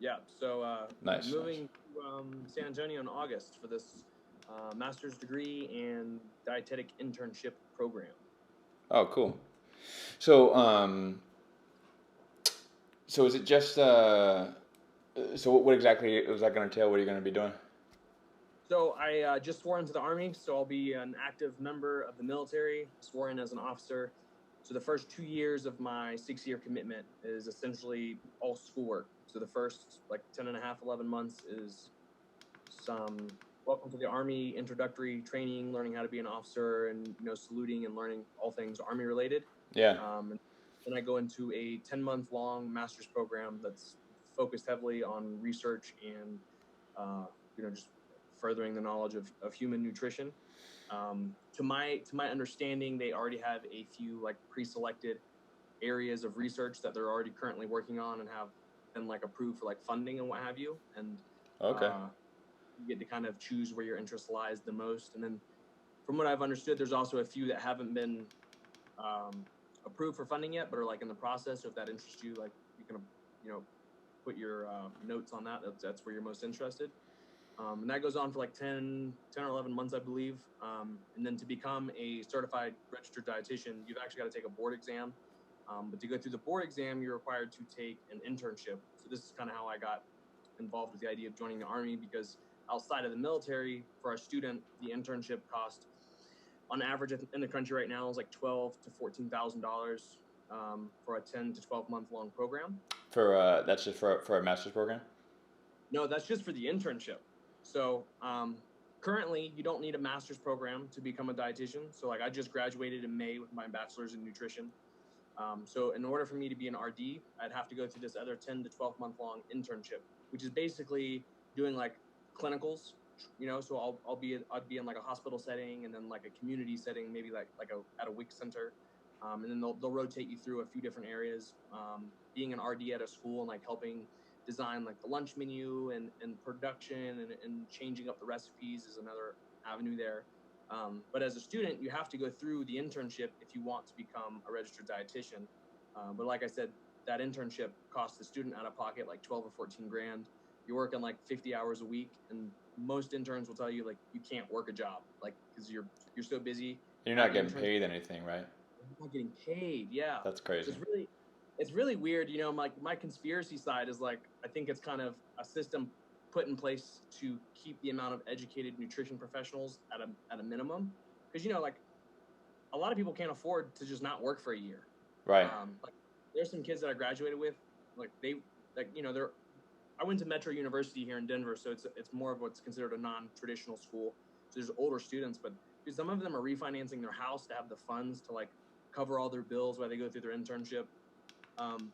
Yeah. So Nice, nice. moving to San Antonio in August for this master's degree and dietetic internship program. Oh, cool. So, so is it just so what exactly was that going to entail? What are you going to be doing? So I just swore into the Army, so I'll be an active member of the military, sworn in as an officer. So the first 2 years of my 6 year commitment is essentially all schoolwork. So the first like 10 and a half, 11 months is some welcome to the Army introductory training, learning how to be an officer and, saluting and learning all things Army related. Yeah. And then I go into a 10-month long master's program that's focused heavily on research and, just furthering the knowledge of human nutrition. To my understanding, they already have a few like pre-selected areas of research that they're already currently working on and have been like approved for like funding and what have you. And Okay. uh, you get to kind of choose where your interest lies the most. And then, from what I've understood, there's also a few that haven't been um, approved for funding yet, but are like in the process. So if that interests you, like you can, put your notes on that. That's where you're most interested. And that goes on for like 10 or 11 months, I believe. And then to become a certified registered dietitian, you've actually got to take a board exam. But to go through the board exam, you're required to take an internship. So this is kind of how I got involved with the idea of joining the Army, because outside of the military, for a student, the internship cost on average in the country right now is like $12,000 to $14,000 for a 10 to 12 month long program. For that's just for a master's program. No, that's just for the internship. So currently, you don't need a master's program to become a dietitian. So like I just graduated in May with my bachelor's in nutrition. So in order for me to be an RD, I'd have to go through this other 10 to 12 month long internship, which is basically doing like clinicals. So I'd be in like a hospital setting and then like a community setting, maybe like at a WIC center, and then they'll rotate you through a few different areas. Being an RD at a school and like helping design like the lunch menu and production and changing up the recipes is another avenue there. But as a student, you have to go through the internship if you want to become a registered dietitian. But like I said, that internship costs the student out of pocket like 12 or 14 grand. You're working like 50 hours a week, and most interns will tell you like you can't work a job, like because you're so busy. You're not Having getting interns, paid anything, right? you're not getting paid. Yeah, That's so crazy. it's really weird. My conspiracy side is like I think it's kind of a system put in place to keep the amount of educated nutrition professionals at a minimum, because like a lot of people can't afford to just not work for a year. Right. Like there's some kids that I graduated with, like they like they're I went to Metro University here in Denver, so it's more of what's considered a non-traditional school. So there's older students, but some of them are refinancing their house to have the funds to like cover all their bills while they go through their internship. And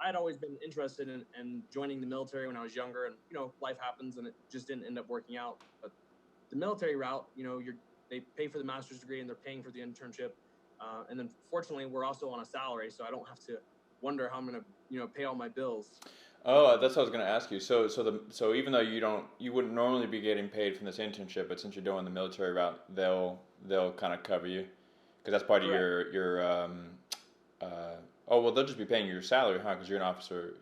I'd always been interested in joining the military when I was younger, and life happens, and it just didn't end up working out. But the military route, they pay for the master's degree and they're paying for the internship, and then fortunately we're also on a salary, so I don't have to wonder how I'm gonna pay all my bills. Oh, Um, that's what I was going to ask you. So even though you wouldn't normally be getting paid from this internship, but since you're doing the military route, they'll kind of cover you because that's part of Correct. your. Uh, oh well, they'll just be paying you your salary, huh? Because you're an officer.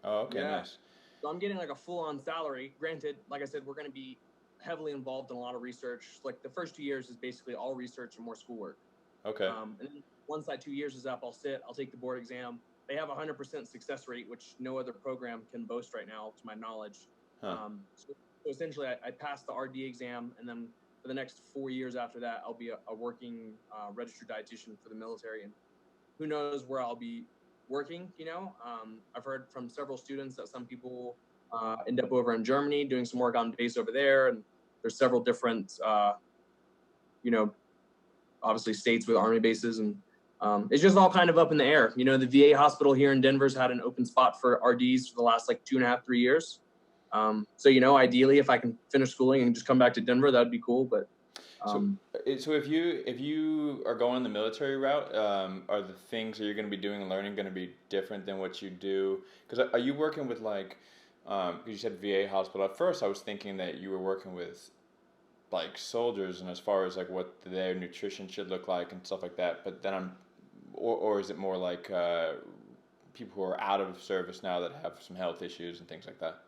Oh, okay, Yeah. nice. So I'm getting like a full-on salary. Granted, like I said, we're going to be heavily involved in a lot of research. Like the first 2 years is basically all research and more schoolwork. Okay. And then once that 2 years is up, I'll take the board exam. They have a 100% success rate, which no other program can boast right now, to my knowledge. Huh. So essentially, I passed the RD exam, and then for the next 4 years after that, I'll be a working registered dietitian for the military. And who knows where I'll be working. I've heard from several students that some people end up over in Germany doing some work on base over there, and there's several different, you know, obviously states with army bases, and it's just all kind of up in the air. The VA hospital here in Denver's had an open spot for RDs for the last like 2.5, 3 years. So ideally, if I can finish schooling and just come back to Denver, that'd be cool. But So, um, so if you are going the military route, are the things that you're going to be doing and learning going to be different than what you do? Because are you working with like, because you said VA hospital. At first, I was thinking that you were working with like soldiers and as far as like what their nutrition should look like and stuff like that. But then or is it more like people who are out of service now that have some health issues and things like that?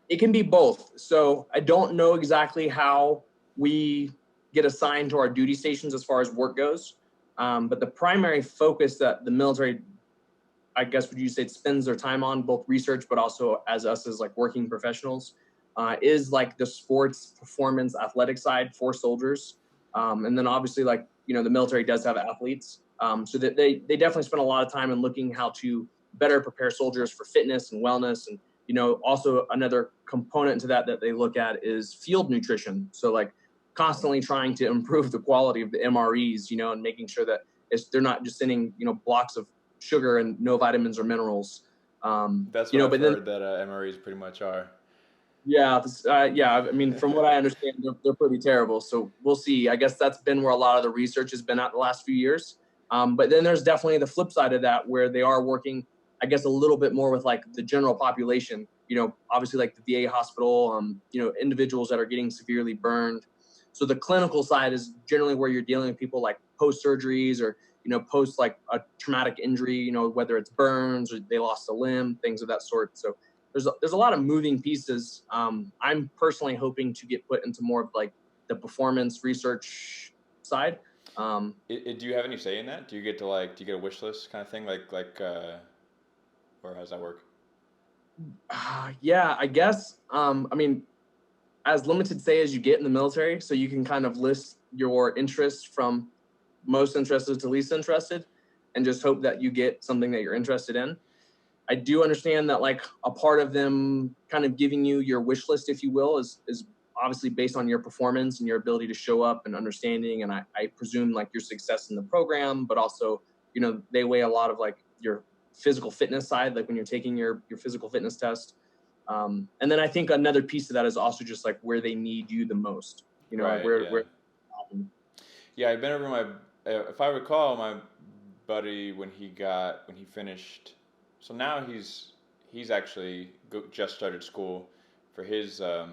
It can be both. So I don't know exactly how we get assigned to our duty stations as far as work goes. But the primary focus that the military, I guess, would you say, spends their time on, both research, but also as us as like working professionals, is like the sports performance athletic side for soldiers. And then obviously, like, the military does have athletes. So that they definitely spend a lot of time in looking how to better prepare soldiers for fitness and wellness. And, also another component to that they look at is field nutrition. So like constantly trying to improve the quality of the MREs, and making sure that they're not just sending, blocks of sugar and no vitamins or minerals. That's what I've heard that MREs pretty much are. Yeah, yeah. I mean, from what I understand, they're pretty terrible. So we'll see. I guess that's been where a lot of the research has been at the last few years. But then there's definitely the flip side of that, where they are working, I guess, a little bit more with like the general population. Obviously like the VA hospital, individuals that are getting severely burned. So the clinical side is generally where you're dealing with people like post surgeries or post like a traumatic injury. Whether it's burns or they lost a limb, things of that sort. So there's a lot of moving pieces. I'm personally hoping to get put into more of like the performance research side. Do you have any say in that? Do you get to do you get a wish list kind of thing? Or how does that work? Yeah, I guess. I mean, as limited say as you get in the military, so you can kind of list your interests from most interested to least interested, and just hope that you get something that you're interested in. I do understand that like a part of them kind of giving you your wish list, if you will, is obviously based on your performance and your ability to show up and understanding. And I presume like your success in the program, but also, they weigh a lot of like your physical fitness side, like when you're taking your physical fitness test. And then I think another piece of that is also just like where they need you the most, Right, where. Yeah, I've been over if I recall, my buddy, when he finished, so now he's actually just started school for his, I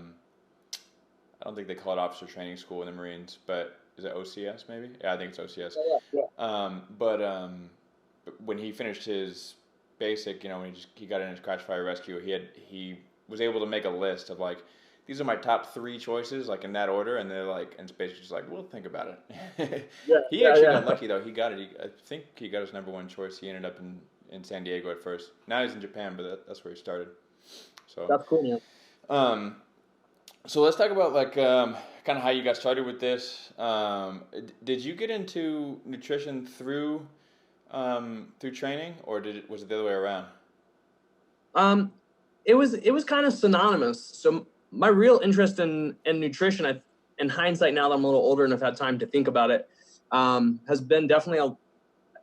don't think they call it officer training school in the Marines, but is it OCS maybe? Yeah, I think it's OCS. Yeah. But when he finished his basic, when he got in his crash fire rescue, he was able to make a list of like, these are my top 3 choices, like in that order, and they're like, and it's basically just like, we'll think about it. He actually got lucky though. He got it. I think he got his number 1 choice. He ended up in San Diego at first. Now he's in Japan, but that's where he started. So that's cool, man. So let's talk about like kind of how you got started with this. Did you get into nutrition through training, or was it the other way around? It was kind of synonymous. So my real interest in nutrition, in hindsight, now that I'm a little older and I've had time to think about it, has been definitely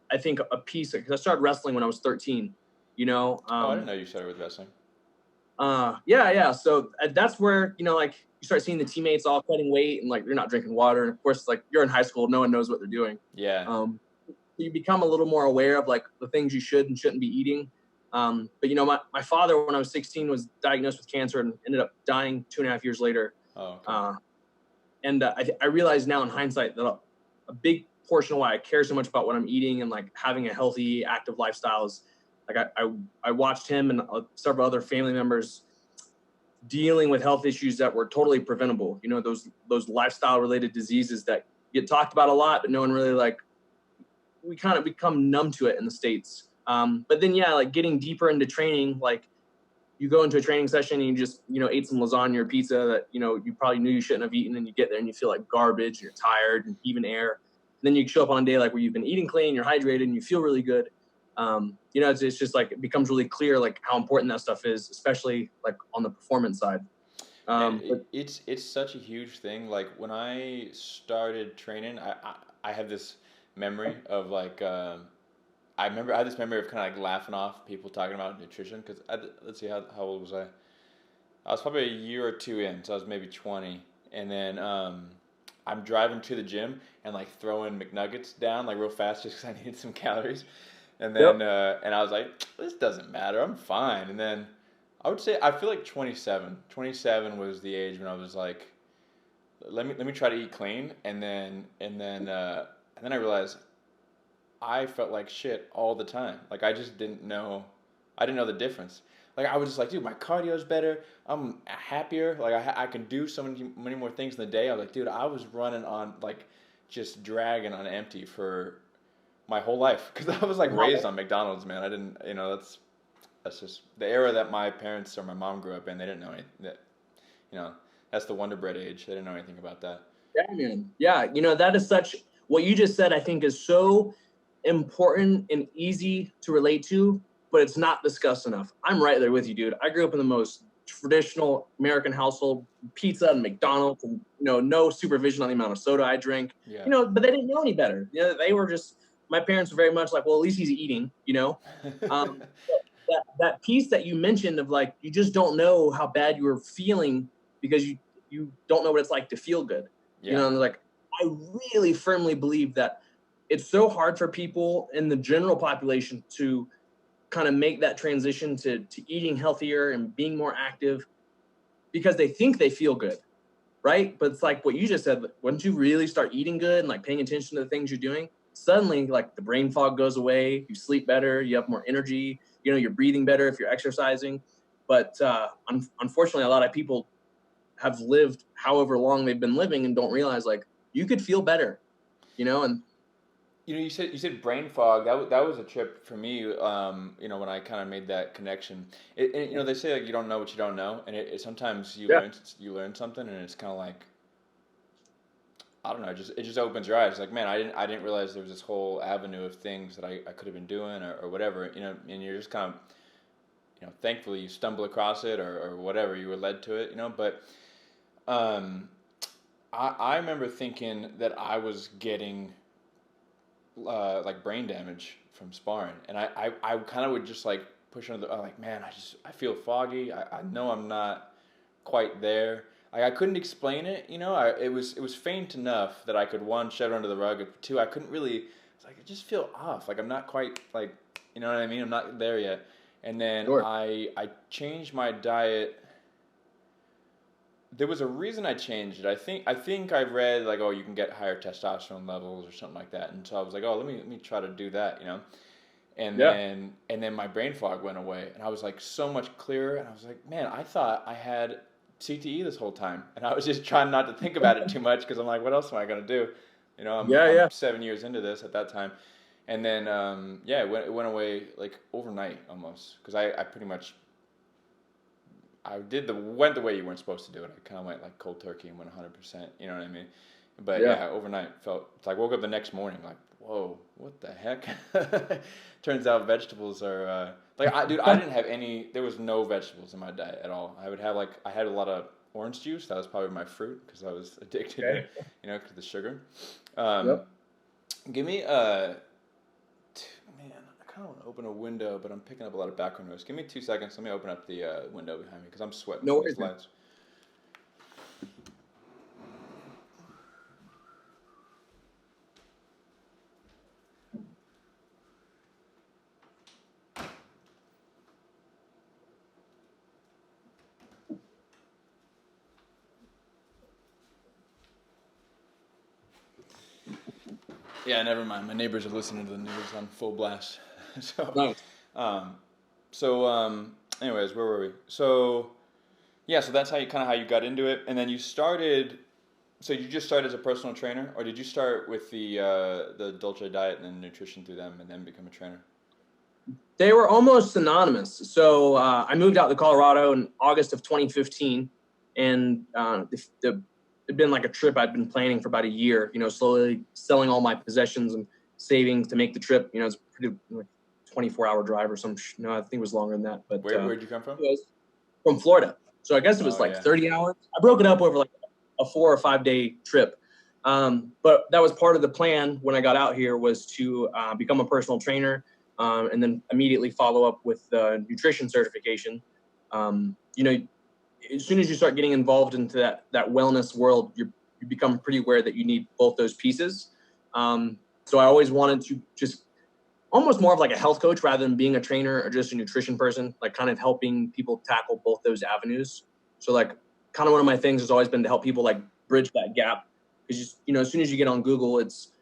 I think a piece, because I started wrestling when I was 13. I didn't know you started with wrestling. Yeah. So that's where, like you start seeing the teammates all cutting weight and like you're not drinking water. And of course, like you're in high school, no one knows what they're doing. Yeah. You become a little more aware of like the things you should and shouldn't be eating. But my father, when I was 16, was diagnosed with cancer and ended up dying 2.5 years later. Oh, okay. And I realize now in hindsight that a big portion of why I care so much about what I'm eating and like having a healthy, active lifestyle is like I watched him and several other family members dealing with health issues that were totally preventable. Those lifestyle related diseases that get talked about a lot, but no one really we kind of become numb to it in the States. But then, like getting deeper into training, like you go into a training session and you just, ate some lasagna or pizza that, you probably knew you shouldn't have eaten, and you get there and you feel like garbage, and you're tired and even air. And then you show up on a day like where you've been eating clean, you're hydrated, and you feel really good. It's just like, it becomes really clear like how important that stuff is, especially like on the performance side. It's such a huge thing. Like when I started training, I have this memory of like, I had this memory of kind of like laughing off people talking about nutrition, because let's see, how old was I? I was probably a year or 2 in, so I was maybe 20, and then I'm driving to the gym and like throwing McNuggets down like real fast just because I needed some calories, and then and I was like, this doesn't matter, I'm fine. And then I would say I feel like 27 was the age when I was like, let me try to eat clean, and then I realized I felt like shit all the time. Like I just I didn't know the difference. Like I was just like, dude, my cardio's better. I'm happier. Like I can do so many more things in the day. I was like, dude, I was running on like just dragging on empty for my whole life because I was like raised on McDonald's, man. I didn't, that's just the era that my parents or my mom grew up in. They didn't know anything. You know, that's the Wonder Bread age. They didn't know anything about that. Yeah, man. Yeah, that is what you just said, I think is so important and easy to relate to, but it's not discussed enough. I'm right there with you, dude. I grew up in the most traditional American household, pizza and McDonald's, and no supervision on the amount of soda I drink. Yeah. But they didn't know any better. They were just, my parents were very much like, well, at least he's eating. That piece that you mentioned of like, you just don't know how bad you were feeling because you don't know what it's like to feel good. Yeah. And like, I really firmly believe that it's so hard for people in the general population to kind of make that transition to eating healthier and being more active because they think they feel good, right? But it's like what you just said, once you really start eating good and like paying attention to the things you're doing, suddenly like the brain fog goes away, you sleep better, you have more energy, you're breathing better if you're exercising. But unfortunately, a lot of people have lived however long they've been living and don't realize like you could feel better, and you said brain fog. That was a trip for me. When I kind of made that connection. They say like you don't know what you don't know, and sometimes you learn something, and it's kind of like I don't know. It just opens your eyes. Like man, I didn't realize there was this whole avenue of things that I could have been doing or whatever. And you're just kind of thankfully you stumble across it or whatever you were led to it. But I remember thinking that I was getting like brain damage from sparring, and I kind of would just like push under I'm like, man, I feel foggy. I know I'm not quite there. I couldn't explain it, it was faint enough that I could one shove it under the rug, but two I couldn't really. It's like I just feel off. Like I'm not quite like you know what I mean. I'm not there yet. And then Sure. I changed my diet. There was a reason I changed it. I think I read like, oh, you can get higher testosterone levels or something like that, and so I was like, oh, let me try to do that, and then my brain fog went away, and I was like so much clearer, and I was like, man, I thought I had CTE this whole time, and I was just trying not to think about it too much because I'm like, what else am I gonna do, I'm 7 years into this at that time, and then it went away like overnight almost because I pretty much. I went the way you weren't supposed to do it. I kind of went like cold turkey and went 100%. You know what I mean? But overnight it's like woke up the next morning like, whoa, what the heck? Turns out vegetables are I didn't have any. There was no vegetables in my diet at all. I had a lot of orange juice. That was probably my fruit because I was addicted to because of the sugar. Give me man. I don't want to open a window, but I'm picking up a lot of background noise. Give me 2 seconds. Let me open up the window behind me because I'm sweating from these lights. Yeah, never mind. My neighbors are listening to the news on full blast. Nice. Anyways, where were we? So that's how you got into it, and then you started. So you just started as a personal trainer, or did you start with the Dolce diet and then nutrition through them, and then become a trainer? They were almost synonymous. So I moved out to Colorado in August of 2015, and it'd been like a trip I'd been planning for about a year. Slowly selling all my possessions and savings to make the trip. It's a pretty 24-hour drive or some. I think it was longer than that. But where'd you come from? It was from Florida. So I guess it was 30 hours. I broke it up over like a 4 or 5 day trip. But that was part of the plan when I got out here was to become a personal trainer and then immediately follow up with the nutrition certification. As soon as you start getting involved into that wellness world, you become pretty aware that you need both those pieces. So I always wanted to just almost more of like a health coach rather than being a trainer or just a nutrition person, like kind of helping people tackle both those avenues. So like kind of one of my things has always been to help people like bridge that gap. Because, as soon as you get on Google, it's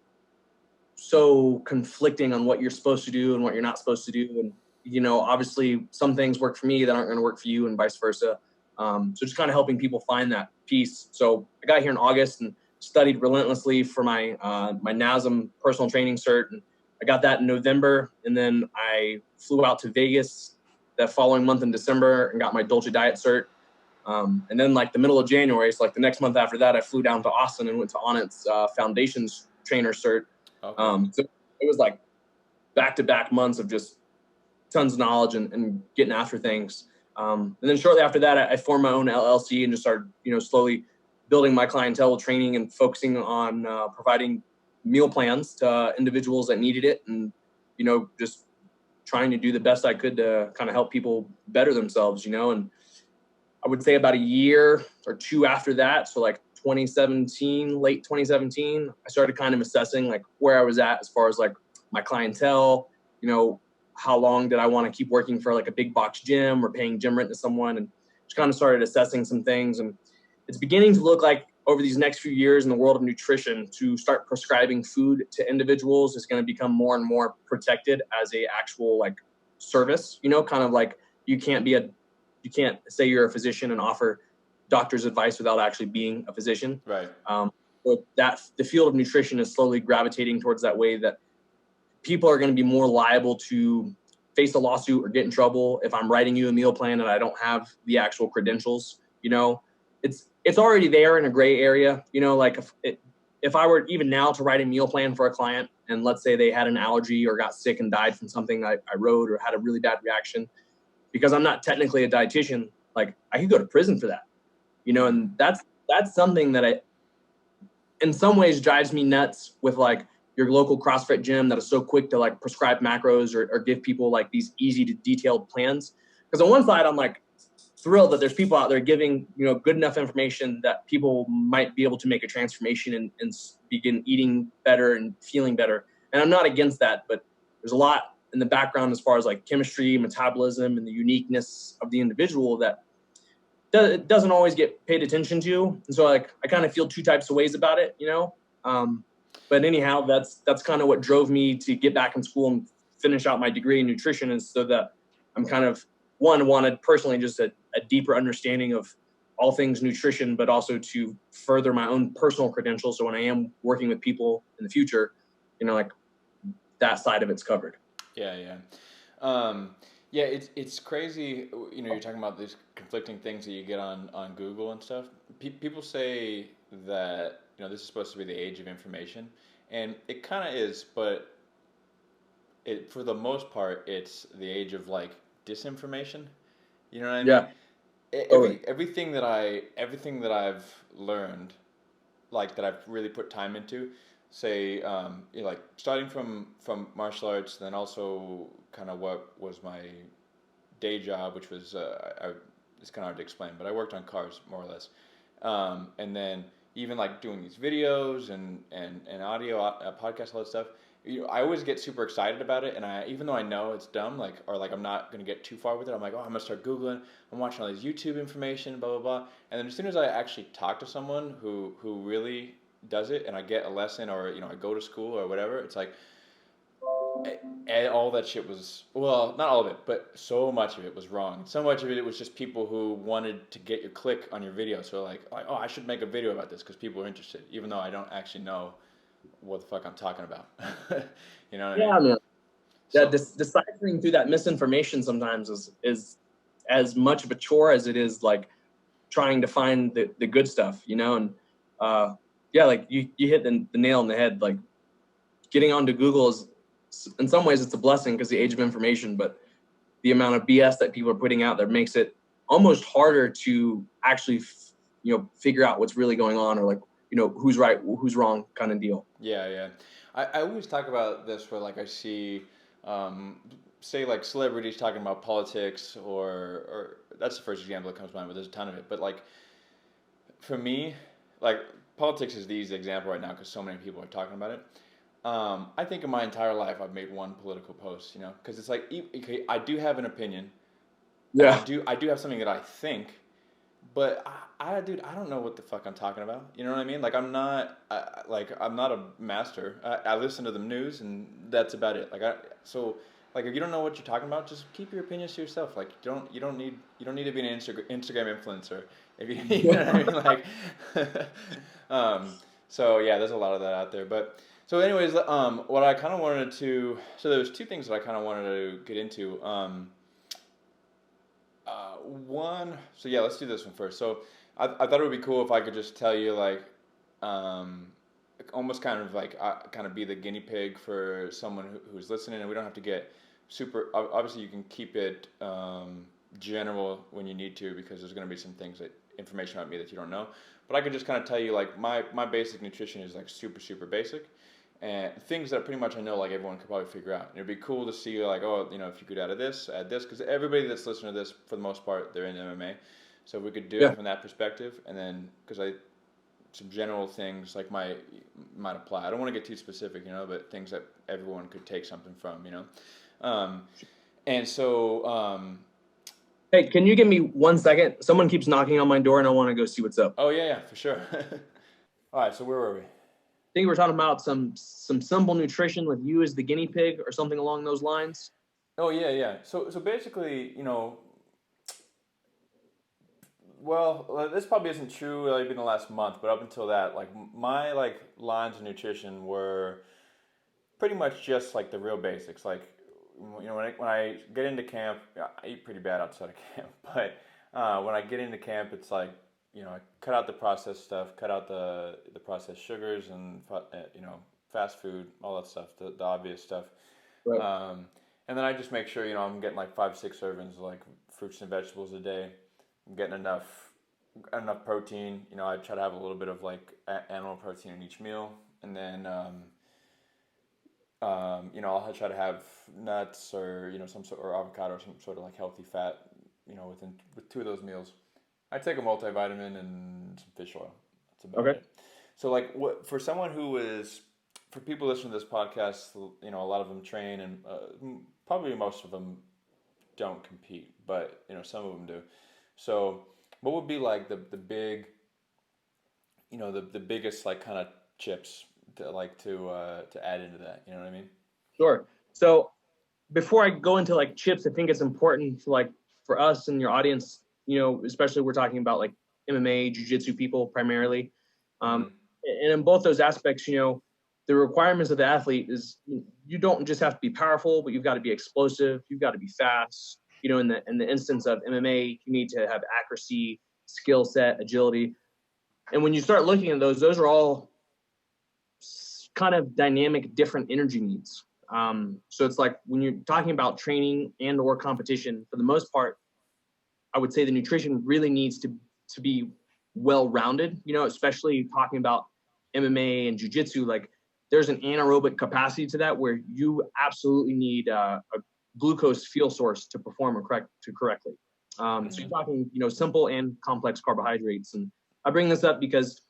so conflicting on what you're supposed to do and what you're not supposed to do. And, you know, obviously some things work for me that aren't going to work for you and vice versa. So just kind of helping people find that piece. So I got here in August and studied relentlessly for my my NASM personal training cert. And I got that in November. And then I flew out to Vegas that following month in December and got my Dolce diet cert. And then like the middle of January, so like the next month after that, I flew down to Austin and went to Onnit's foundations trainer cert. Okay. So it was like back-to-back months of just tons of knowledge and getting after things. And then shortly after that, I formed my own LLC and just started, you know, slowly building my clientele training and focusing on providing meal plans to individuals that needed it, and, you know, just trying to do the best I could to kind of help people better themselves, you know. And I would say about a year or two after that, so like 2017, late 2017, I started kind of assessing like where I was at as far as like my clientele, you know, how long did I want to keep working for like a big box gym or paying gym rent to someone, and just kind of started assessing some things. And it's beginning to look like over these next few years in the world of nutrition, to start prescribing food to individuals is going to become more and more protected as a actual like service, you know, kind of like you can't say you're a physician and offer doctor's advice without actually being a physician. Right. So that the field of nutrition is slowly gravitating towards that way, that people are going to be more liable to face a lawsuit or get in trouble if I'm writing you a meal plan and I don't have the actual credentials. You know, it's already there in a gray area. You know, like if I were even now to write a meal plan for a client, and let's say they had an allergy or got sick and died from something I wrote, or had a really bad reaction, because I'm not technically a dietitian, like I could go to prison for that, you know. And that's something that in some ways drives me nuts with like your local CrossFit gym that is so quick to like prescribe macros or give people like these easy to detailed plans. Because on one side, I'm like thrilled that there's people out there giving, you know, good enough information that people might be able to make a transformation and begin eating better and feeling better. And I'm not against that, but there's a lot in the background as far as like chemistry, metabolism, and the uniqueness of the individual that doesn't always get paid attention to. And so like I kind of feel two types of ways about it, you know. But anyhow, that's kind of what drove me to get back in school and finish out my degree in nutrition, is so that I'm kind of wanted personally just a deeper understanding of all things nutrition, but also to further my own personal credentials. So when I am working with people in the future, you know, like that side of it's covered. Yeah, yeah. Yeah, it's crazy. You know, you're talking about these conflicting things that you get on Google and stuff. People say that, you know, this is supposed to be the age of information, and it kind of is, but for the most part, it's the age of like disinformation. You know what I mean? Yeah. Everything that I've learned, like that I've really put time into, say, you know, like starting from martial arts, then also kind of what was my day job, which was it's kind of hard to explain, but I worked on cars more or less, and then even like doing these videos and audio podcasts, all that stuff. You know, I always get super excited about it, and even though I know it's dumb, like, or like I'm not gonna get too far with it, I'm like, oh, I'm gonna start Googling, I'm watching all these YouTube information, blah blah blah, and then as soon as I actually talk to someone who really does it, and I get a lesson, or, you know, I go to school or whatever, it's like all that shit was, well, not all of it, but so much of it was wrong. So much of it was just people who wanted to get your click on your video. So like oh, I should make a video about this because people are interested, even though I don't actually know what the fuck I'm talking about. You know what I mean? Man. So, Yeah, deciphering through that misinformation sometimes is as much of a chore as it is like trying to find the good stuff, you know. And yeah, like you hit the nail on the head. Like getting onto Google is, in some ways, it's a blessing because the age of information, but the amount of BS that people are putting out there makes it almost harder to actually, you know, figure out what's really going on, or like, you know, who's right, who's wrong kind of deal. yeah, yeah. I always talk about this where like I see, say like celebrities talking about politics, or that's the first example that comes to mind, but there's a ton of it. But like for me, like politics is the easy example right now because so many people are talking about it. I think in my entire life I've made one political post, you know, because it's like, okay, I do have an opinion. Yeah. And I do have something that I think, but dude, I don't know what the fuck I'm talking about. You know what I mean? Like I'm not a master. I listen to the news and that's about it. So like if you don't know what you're talking about, just keep your opinions to yourself. Like you don't need to be an Instagram influencer. If you, you know what I mean? Like, so yeah, there's a lot of that out there. But so anyways, what I kind of wanted to, so there was two things that I kind of wanted to get into. One, so yeah, let's do this one first. So I thought it would be cool if I could just tell you like, um, almost kind of like kind of be the guinea pig for someone who's listening, and we don't have to get super. Obviously, you can keep it general when you need to because there's going to be some things that information about me that you don't know. But I could just kind of tell you like my basic nutrition is like super basic, and things that pretty much I know like everyone could probably figure out. And it'd be cool to see like, oh, you know, if you could add this, because everybody that's listening to this for the most part they're in MMA, so if we could do it from that perspective, and then because some general things like might apply. I don't want to get too specific, you know, but things that everyone could take something from, you know. And so, Hey, can you give me 1 second? Someone keeps knocking on my door, and I want to go see what's up. oh yeah, for sure. All right, so where were we? I think we're talking about some simple nutrition with you as the guinea pig or something along those lines. Oh yeah. So basically, you know, well, this probably isn't true like in the last month, but up until that, like my like lines of nutrition were pretty much just like the real basics. Like, you know, when I get into camp, I eat pretty bad outside of camp, but when I get into camp, it's like, you know, I cut out the processed stuff, cut out the processed sugars and you know, fast food, all that stuff, the obvious stuff. Right. And then I just make sure, you know, I'm getting like 5-6 servings of like fruits and vegetables a day. I'm getting enough protein. You know, I try to have a little bit of like animal protein in each meal, and then you know, I'll try to have nuts or, you know, some sort or avocado or some sort of like healthy fat, you know, with 2 of those meals. I take a multivitamin and some fish oil. That's about it. So like what for someone who is, for people listening to this podcast, you know, a lot of them train and probably most of them don't compete, but you know, some of them do. So what would be like the big, you know, the biggest like kind of chips to add into that? You know what I mean? Sure. So before I go into like chips, I think it's important for us and your audience, you know, especially we're talking about like MMA, jiu-jitsu people primarily. And in both those aspects, you know, the requirements of the athlete is you don't just have to be powerful, but you've got to be explosive. You've got to be fast. You know, in the instance of MMA, you need to have accuracy, skill set, agility. And when you start looking at those are all kind of dynamic, different energy needs. So it's like when you're talking about training and or competition, for the most part, I would say the nutrition really needs to be well-rounded, you know, especially talking about MMA and jiu-jitsu. Like there's an anaerobic capacity to that where you absolutely need a glucose fuel source to perform correctly. So you're talking, you know, simple and complex carbohydrates. And I bring this up because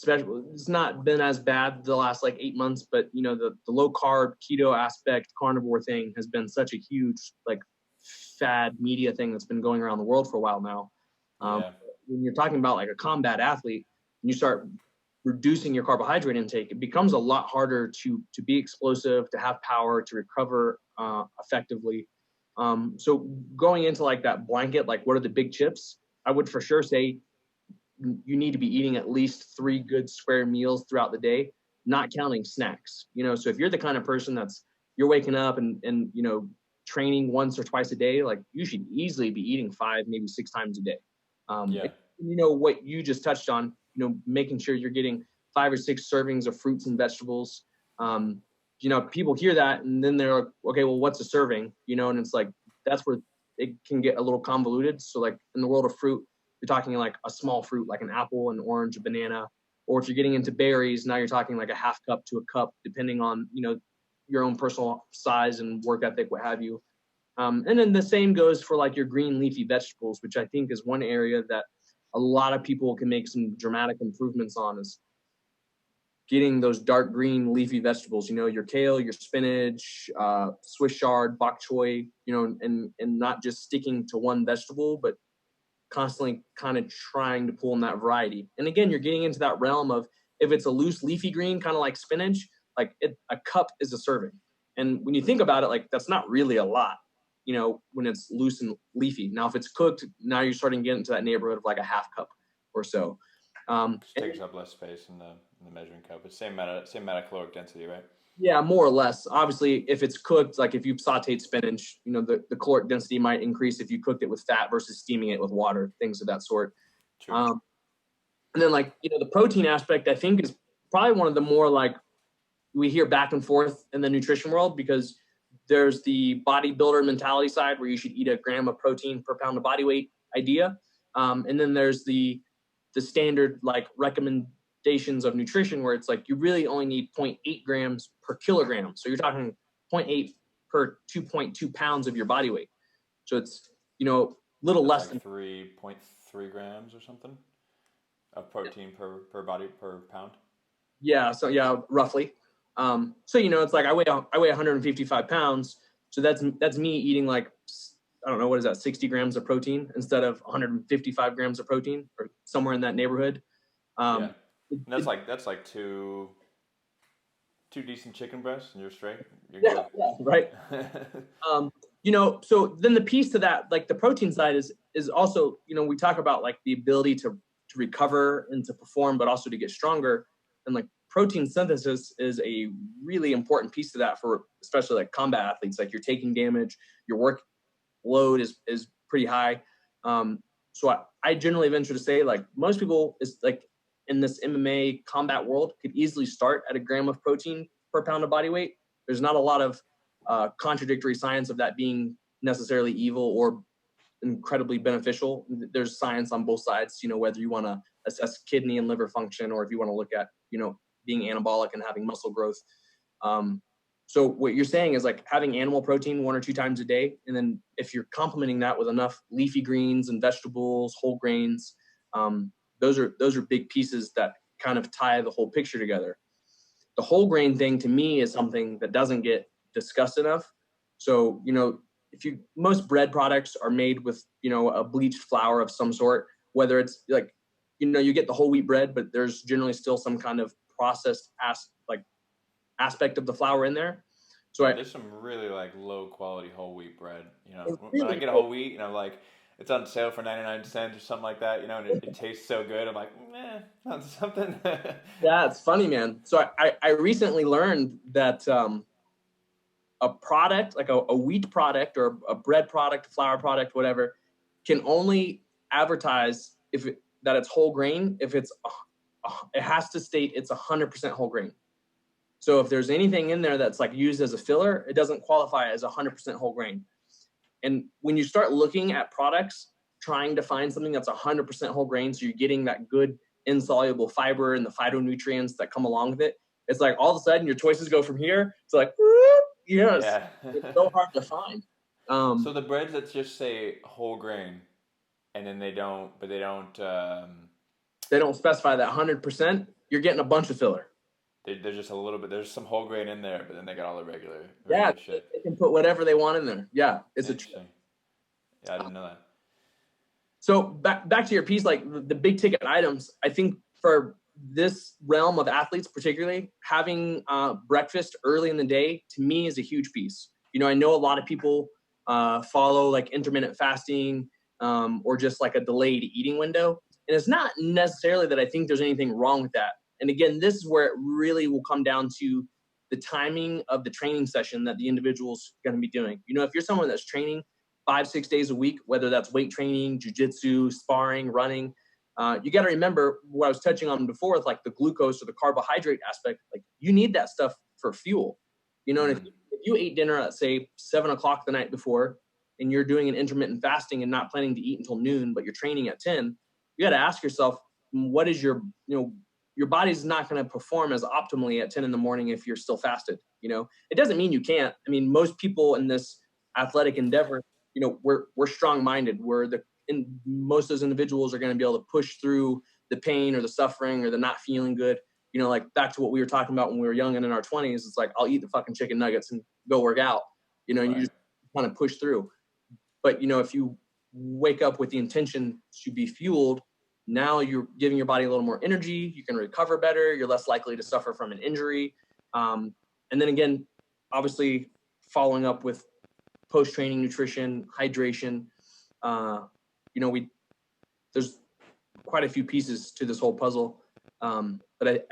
it's not been as bad the last like 8 months, but you know, the low carb keto aspect carnivore thing has been such a huge like fad media thing that's been going around the world for a while now. When you're talking about like a combat athlete and you start reducing your carbohydrate intake, it becomes a lot harder to be explosive, to have power, to recover effectively. So going into like that blanket, like what are the big chips? I would for sure say you need to be eating at least 3 good square meals throughout the day, not counting snacks. You know, so if you're the kind of person you're waking up and you know, training once or twice a day, like you should easily be eating 5, maybe 6 times a day. You know, what you just touched on, you know, making sure you're getting 5 or 6 servings of fruits and vegetables. You know, people hear that and then they're like, okay, well, what's a serving? You know, and it's like, that's where it can get a little convoluted. So like in the world of fruit, you're talking like a small fruit, like an apple, an orange, a banana, or if you're getting into berries, now you're talking like a half cup to a cup, depending on, you know, your own personal size and work ethic, what have you. And then the same goes for like your green leafy vegetables, which I think is one area that a lot of people can make some dramatic improvements on, is getting those dark green leafy vegetables, you know, your kale, your spinach, Swiss chard, bok choy, you know, and not just sticking to one vegetable, but constantly kind of trying to pull in that variety. And again, you're getting into that realm of, if it's a loose leafy green, kind of like spinach, like a cup is a serving. And when you think about it, like that's not really a lot, when it's loose and leafy. Now, if it's cooked, now you're starting to get into that neighborhood of like a half cup or so. Just takes up less space in the measuring cup. It's same amount of caloric density, right? Yeah, more or less. Obviously, if it's cooked, like if you've sauteed spinach, the caloric density might increase if you cooked it with fat versus steaming it with water, things of that sort. True. And then the protein aspect, I think, is probably one of the more like we hear back and forth in the nutrition world, because there's the bodybuilder mentality side where you should eat a gram of protein per pound of body weight idea. And then there's the standard like recommendations of nutrition where it's like you really only need 0.8 grams per kilogram. So you're talking 0.8 per 2.2 pounds of your body weight. So it's, little That's less like than 3.3 grams or something of protein per pound. Yeah. So yeah, roughly. So, it's like I weigh 155 pounds. So that's me eating like, I don't know, what is that, 60 grams of protein instead of 155 grams of protein, or somewhere in that neighborhood. Yeah. And that's like two decent chicken breasts and you're straight. You're yeah, right. So then the piece to that, like the protein side is also, we talk about like the ability to recover and to perform, but also to get stronger. And like protein synthesis is a really important piece to that for especially like combat athletes. Like you're taking damage, your workload is pretty high. So I generally venture to say like most people is like in this MMA combat world could easily start at a gram of protein per pound of body weight. There's not a lot of contradictory science of that being necessarily evil or incredibly beneficial. There's science on both sides, whether you want to assess kidney and liver function, or if you want to look at, being anabolic and having muscle growth. So what you're saying is like having animal protein 1 or 2 times a day. And then if you're complementing that with enough leafy greens and vegetables, whole grains, those are big pieces that kind of tie the whole picture together. The whole grain thing to me is something that doesn't get discussed enough. So, most bread products are made with, a bleached flour of some sort, whether it's like, you get the whole wheat bread, but there's generally still some kind of processed aspect of the flour in there. So there's some really like low quality whole wheat bread. When I get a whole wheat and I'm like, it's on sale for 99 cents or something like that, and it tastes so good. I'm like, not something. Yeah, it's funny, man. So I recently learned that a product, like a wheat product or a bread product, flour product, whatever, can only advertise that it's whole grain if it has to state it's 100% whole grain. So if there's anything in there that's like used as a filler, it doesn't qualify as 100% whole grain. And when you start looking at products, trying to find something that's 100% whole grain, so you're getting that good insoluble fiber and the phytonutrients that come along with it, it's like all of a sudden your choices go from here to like, yes, it's so hard to find. So the breads that just say whole grain, and then they don't specify that 100%, you're getting a bunch of filler. There's just a little bit. There's some whole grain in there, but then they got all the regular shit. They can put whatever they want in there. Yeah, it's interesting. Yeah, I didn't know that. So back to your piece, like the big ticket items. I think for this realm of athletes, particularly having breakfast early in the day, to me is a huge piece. I know a lot of people follow like intermittent fasting or just like a delayed eating window, and it's not necessarily that I think there's anything wrong with that. And again, this is where it really will come down to the timing of the training session that the individual's going to be doing. If you're someone that's training 5-6 days a week, whether that's weight training, jujitsu, sparring, running, you got to remember what I was touching on before with like the glucose or the carbohydrate aspect. Like you need that stuff for fuel. And if you ate dinner at say 7 o'clock the night before, and you're doing an intermittent fasting and not planning to eat until noon, but you're training at 10, you got to ask yourself, what is your body's not going to perform as optimally at 10 in the morning if you're still fasted. It doesn't mean you can't. I mean, most people in this athletic endeavor, we're strong-minded. Most of those individuals are going to be able to push through the pain or the suffering or the not feeling good. Like back to what we were talking about when we were young and in our 20s, it's like, I'll eat the fucking chicken nuggets and go work out, and you just kind of push through. But, if you wake up with the intention to be fueled, now you're giving your body a little more energy. You can recover better. You're less likely to suffer from an injury. And then again, obviously following up with post-training nutrition, hydration. There's quite a few pieces to this whole puzzle. But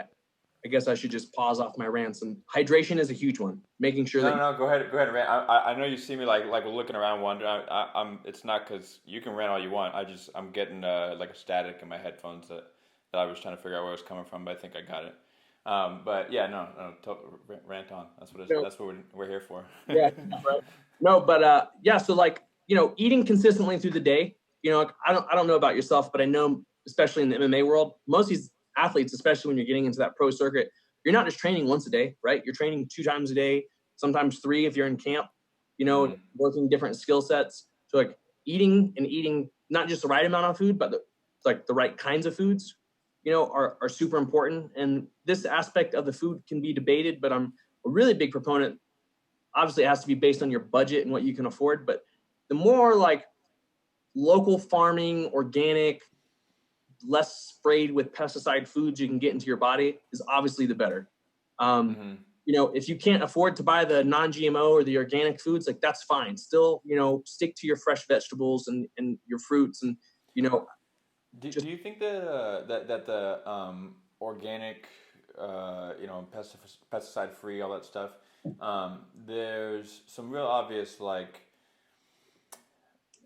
I guess I should just pause off my rants. And hydration is a huge one. Making sure that No, go ahead, rant. I know you see me like looking around, wondering. I'm. It's not because you can rant all you want. I'm getting like a static in my headphones that I was trying to figure out where it was coming from, but I think I got it. But yeah, rant on. That's what that's what we're here for. Yeah, right. No, but yeah. So like, eating consistently through the day. I don't know about yourself, but I know, especially in the MMA world, most of these athletes, especially when you're getting into that pro circuit, you're not just training once a day, right? You're training 2 times a day, sometimes 3 if you're in camp, working different skill sets. So like eating not just the right amount of food, but the right kinds of foods, are super important. And this aspect of the food can be debated, but I'm a really big proponent. Obviously, it has to be based on your budget and what you can afford. But the more like local farming, organic, less sprayed with pesticide foods you can get into your body is obviously the better. If you can't afford to buy the non-GMO or the organic foods, like that's fine. Still, stick to your fresh vegetables and your fruits and, Do you think that the organic, pesticide free, all that stuff, there's some real obvious, like,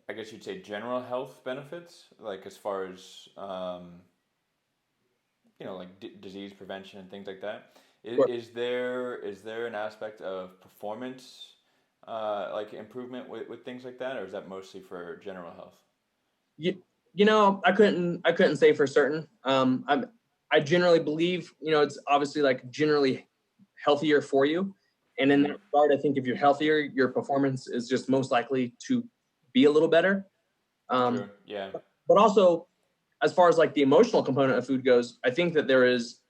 I guess you'd say general health benefits, like as far as, like disease prevention and things like that. Is there an aspect of performance, like improvement with things like that, or is that mostly for general health? I couldn't say for certain. I generally believe, it's obviously like generally healthier for you. And in that regard, I think if you're healthier, your performance is just most likely to be a little better. Sure. Yeah. But also, as far as like the emotional component of food goes, I think that there is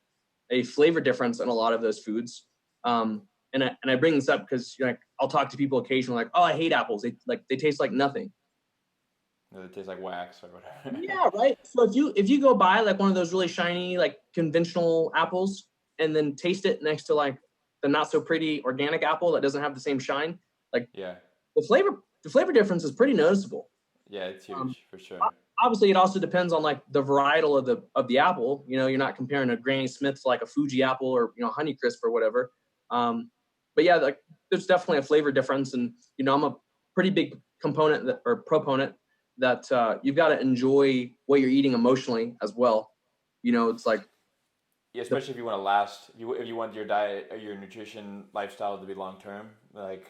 a flavor difference in a lot of those foods. And I bring this up because I'll talk to people occasionally like, oh, I hate apples. They taste like nothing. It tastes like wax or whatever. Yeah, right. So if you go buy like one of those really shiny, like conventional apples and then taste it next to like the not so pretty organic apple that doesn't have the same shine, like the flavor difference is pretty noticeable. Yeah, it's huge for sure. Obviously, it also depends on like the varietal of the apple. You're not comparing a Granny Smith to like a Fuji apple or Honeycrisp or whatever. But yeah, like there's definitely a flavor difference, and I'm a pretty big proponent that you've got to enjoy what you're eating emotionally as well. It's like, yeah, especially if you want to last, if you want your diet or your nutrition lifestyle to be long term, like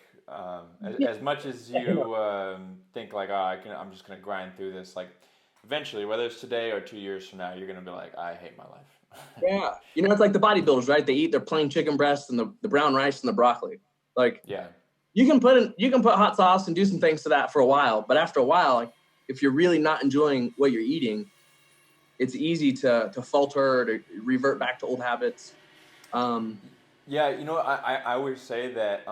as much as you think like, I'm just gonna grind through this, like eventually, whether it's today or 2 years from now, you're gonna be like, I hate my life. Yeah, it's like the bodybuilders, right? They eat their plain chicken breast and the brown rice and the broccoli. Like, yeah, you can put hot sauce and do some things to that for a while, but after a while, like if you're really not enjoying what you're eating, it's easy to falter or to revert back to old habits. Yeah, I always say that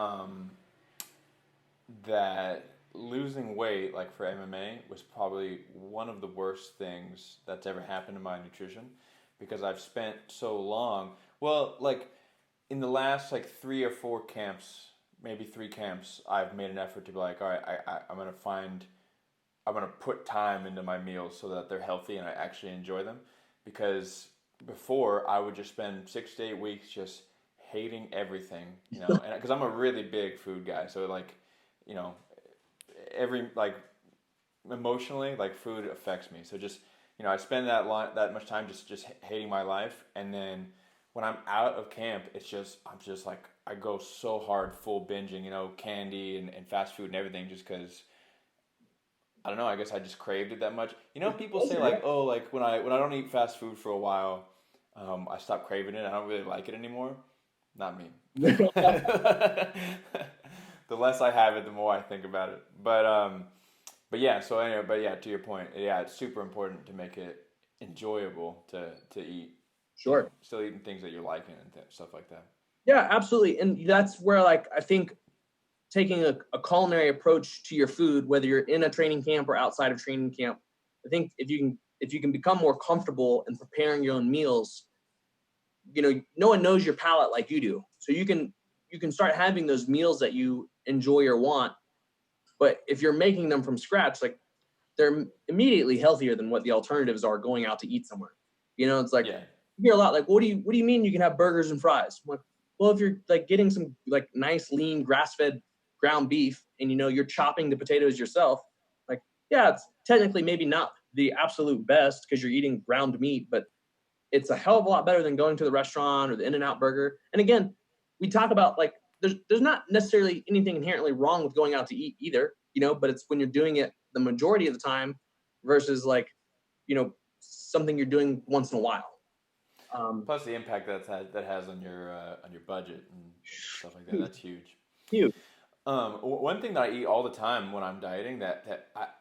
that losing weight, like for MMA, was probably one of the worst things that's ever happened to my nutrition, because I've spent so long. Well, like in the last like 3 or 4 camps, maybe 3 camps, I've made an effort to be like, all right, I'm gonna put time into my meals so that they're healthy and I actually enjoy them. Because before I would just spend 6 to 8 weeks just hating everything, and because I'm a really big food guy, so like, every like emotionally, like food affects me. So just I spend that much time just hating my life, and then when I'm out of camp, I'm just like I go so hard, full binging, candy and fast food and everything, just because. I don't know. I guess I just craved it that much. People say like, oh, like when I don't eat fast food for a while, I stop craving it. I don't really like it anymore. Not me. The less I have it, the more I think about it. But yeah. So anyway, but yeah, to your point, yeah, it's super important to make it enjoyable to eat. Sure. Still eating things that you're liking and stuff like that. Yeah, absolutely. And that's where like I think taking a culinary approach to your food, whether you're in a training camp or outside of training camp. I think if you can become more comfortable in preparing your own meals, no one knows your palate like you do. So you can start having those meals that you enjoy or want. But if you're making them from scratch, like, they're immediately healthier than what the alternatives are going out to eat somewhere. It's like, Yeah. you hear a lot, like, what do you mean you can have burgers and fries? I'm like, well, if you're like getting some like nice lean grass-fed ground beef and you're chopping the potatoes yourself, like, yeah, it's technically maybe not the absolute best because you're eating ground meat, but it's a hell of a lot better than going to the restaurant or the In-N-Out burger. And again, we talk about, like, there's not necessarily anything inherently wrong with going out to eat either, but it's when you're doing it the majority of the time versus, like, something you're doing once in a while. Plus the impact that has on your budget and stuff like that. That's huge. Huge. One thing that I eat all the time when I'm dieting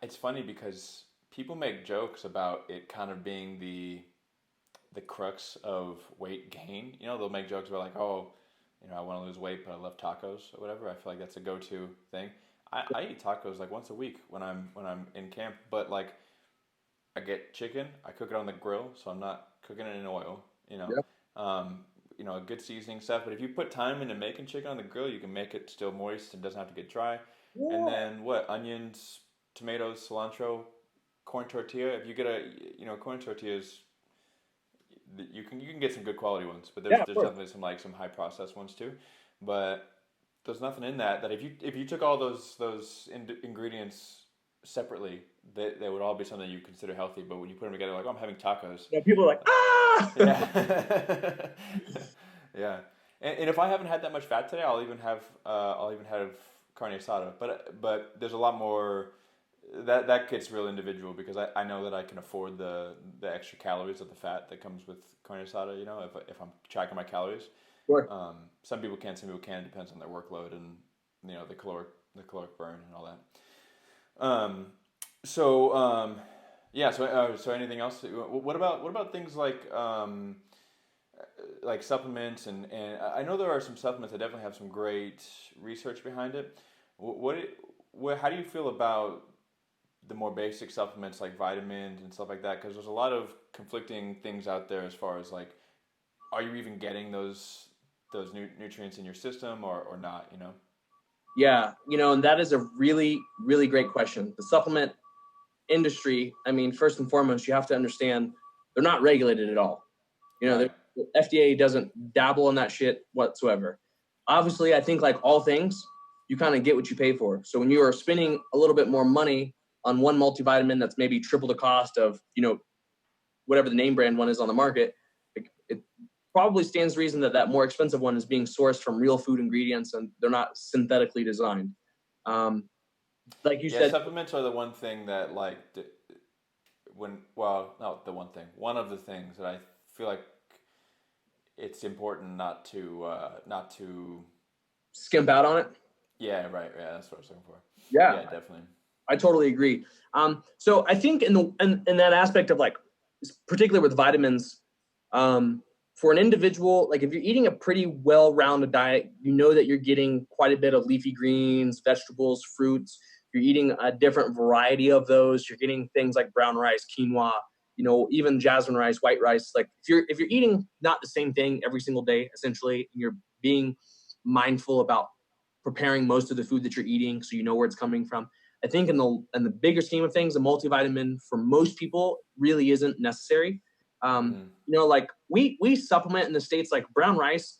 it's funny because people make jokes about it kind of being the crux of weight gain. They'll make jokes about, like, oh, I want to lose weight, but I love tacos or whatever. I feel like that's a go-to thing. I eat tacos like once a week when I'm in camp, but like, I get chicken, I cook it on the grill, so I'm not cooking it in oil. Yep. A good seasoning stuff. But if you put time into making chicken on the grill, you can make it still moist and doesn't have to get dry. Yeah. And then onions, tomatoes, cilantro, corn tortilla. If you get corn tortillas, you can get some good quality ones, but there's definitely some high processed ones too. But there's nothing in that if you took all those ingredients separately, they would all be something you consider healthy. But when you put them together, like, oh, I'm having tacos. Yeah, people are like, ah. Yeah. Yeah. And if I haven't had that much fat today, I'll even have carne asada. But there's a lot more. That gets real individual because I know that I can afford the extra calories of the fat that comes with carne asada. If I'm tracking my calories. Sure. Some people can, some people can. It depends on their workload and the caloric burn and all that. So anything else? What about things like supplements and I know there are some supplements that definitely have some great research behind it. How do you feel about the more basic supplements like vitamins and stuff like that? Because there's a lot of conflicting things out there as far as, like, are you even getting those nutrients in your system or not? Yeah, and that is a really, really great question. The supplement industry, I mean, first and foremost, you have to understand they're not regulated at all. Right. The FDA doesn't dabble in that shit whatsoever. Obviously, I think, like all things, you kind of get what you pay for. So when you are spending a little bit more money on one multivitamin that's maybe triple the cost of, whatever the name brand one is on the market, it probably stands to reason that more expensive one is being sourced from real food ingredients and they're not synthetically designed. Like you said, supplements are the one thing that, like, one of the things that I feel like it's important not to skimp out on it. Yeah, right. Yeah, that's what I was looking for. Yeah, definitely. I totally agree. So I think in that aspect of, like, particularly with vitamins, for an individual, like, if you're eating a pretty well-rounded diet, that you're getting quite a bit of leafy greens, vegetables, fruits. You're eating a different variety of those. You're getting things like brown rice, quinoa, even jasmine rice, white rice. Like, if you're eating not the same thing every single day, essentially, and you're being mindful about preparing most of the food that you're eating, so where it's coming from. I think in the bigger scheme of things, a multivitamin for most people really isn't necessary. Like, we supplement in the States, like brown rice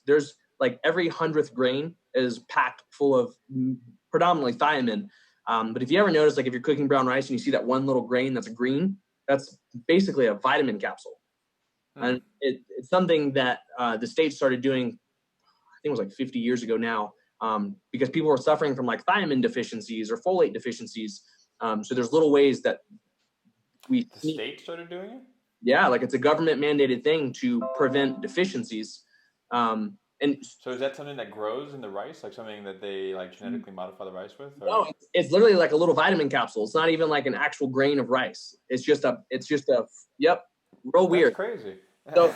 there's like every 100th grain is packed full of predominantly thiamine. But if you ever notice, like, if you're cooking brown rice and you see that one little grain that's green, that's basically a vitamin capsule. And it's something that the States started doing, I think it was like 50 years ago now, because people were suffering from, like, thiamine deficiencies or folate deficiencies. So there's little ways that the state started doing it? Yeah, like, it's a government mandated thing to prevent deficiencies. And so is that something that grows in the rice, like something that they, like, genetically modify the rice with? Or? No, it's literally like a little vitamin capsule. It's not even like an actual grain of rice. It's just a real weird. That's crazy. So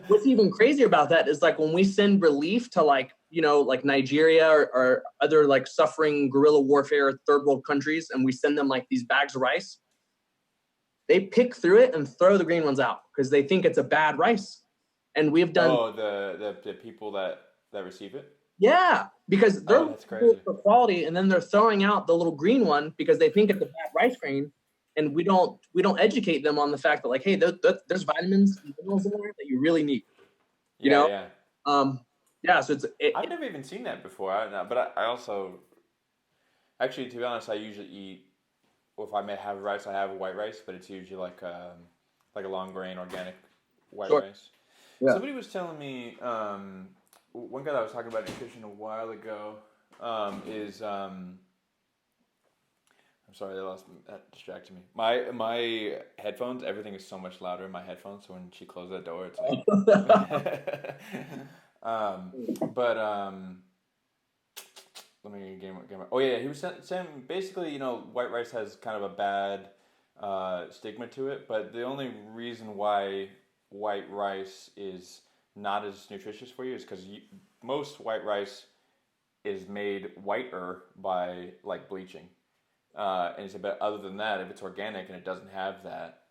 what's even crazier about that is, like, when we send relief to, like, like Nigeria or other like suffering guerrilla warfare third world countries, and we send them like these bags of rice, they pick through it and throw the green ones out because they think it's a bad rice. And we've done the people that receive it. Yeah, because they're that's crazy for quality, and then they're throwing out the little green one because they think it's a bad rice grain, and we don't educate them on the fact that like, hey, there's vitamins and minerals in there that you really need. You know? Yeah. So I've never even seen that before. But I also, actually, to be honest, I usually eat. Or if I may have rice, I have white rice, but it's usually like a long grain organic white rice. Yeah. Somebody was telling me, one guy that was talking about nutrition a while ago, I'm sorry, that distracted me. My headphones, everything is so much louder in my headphones, so when she closed that door, it's like... let me get my... Oh yeah, he was saying basically, white rice has kind of a bad stigma to it, but the only reason why white rice is not as nutritious for you is because most white rice is made whiter by like bleaching, and it's about, other than that, if it's organic and it doesn't have that,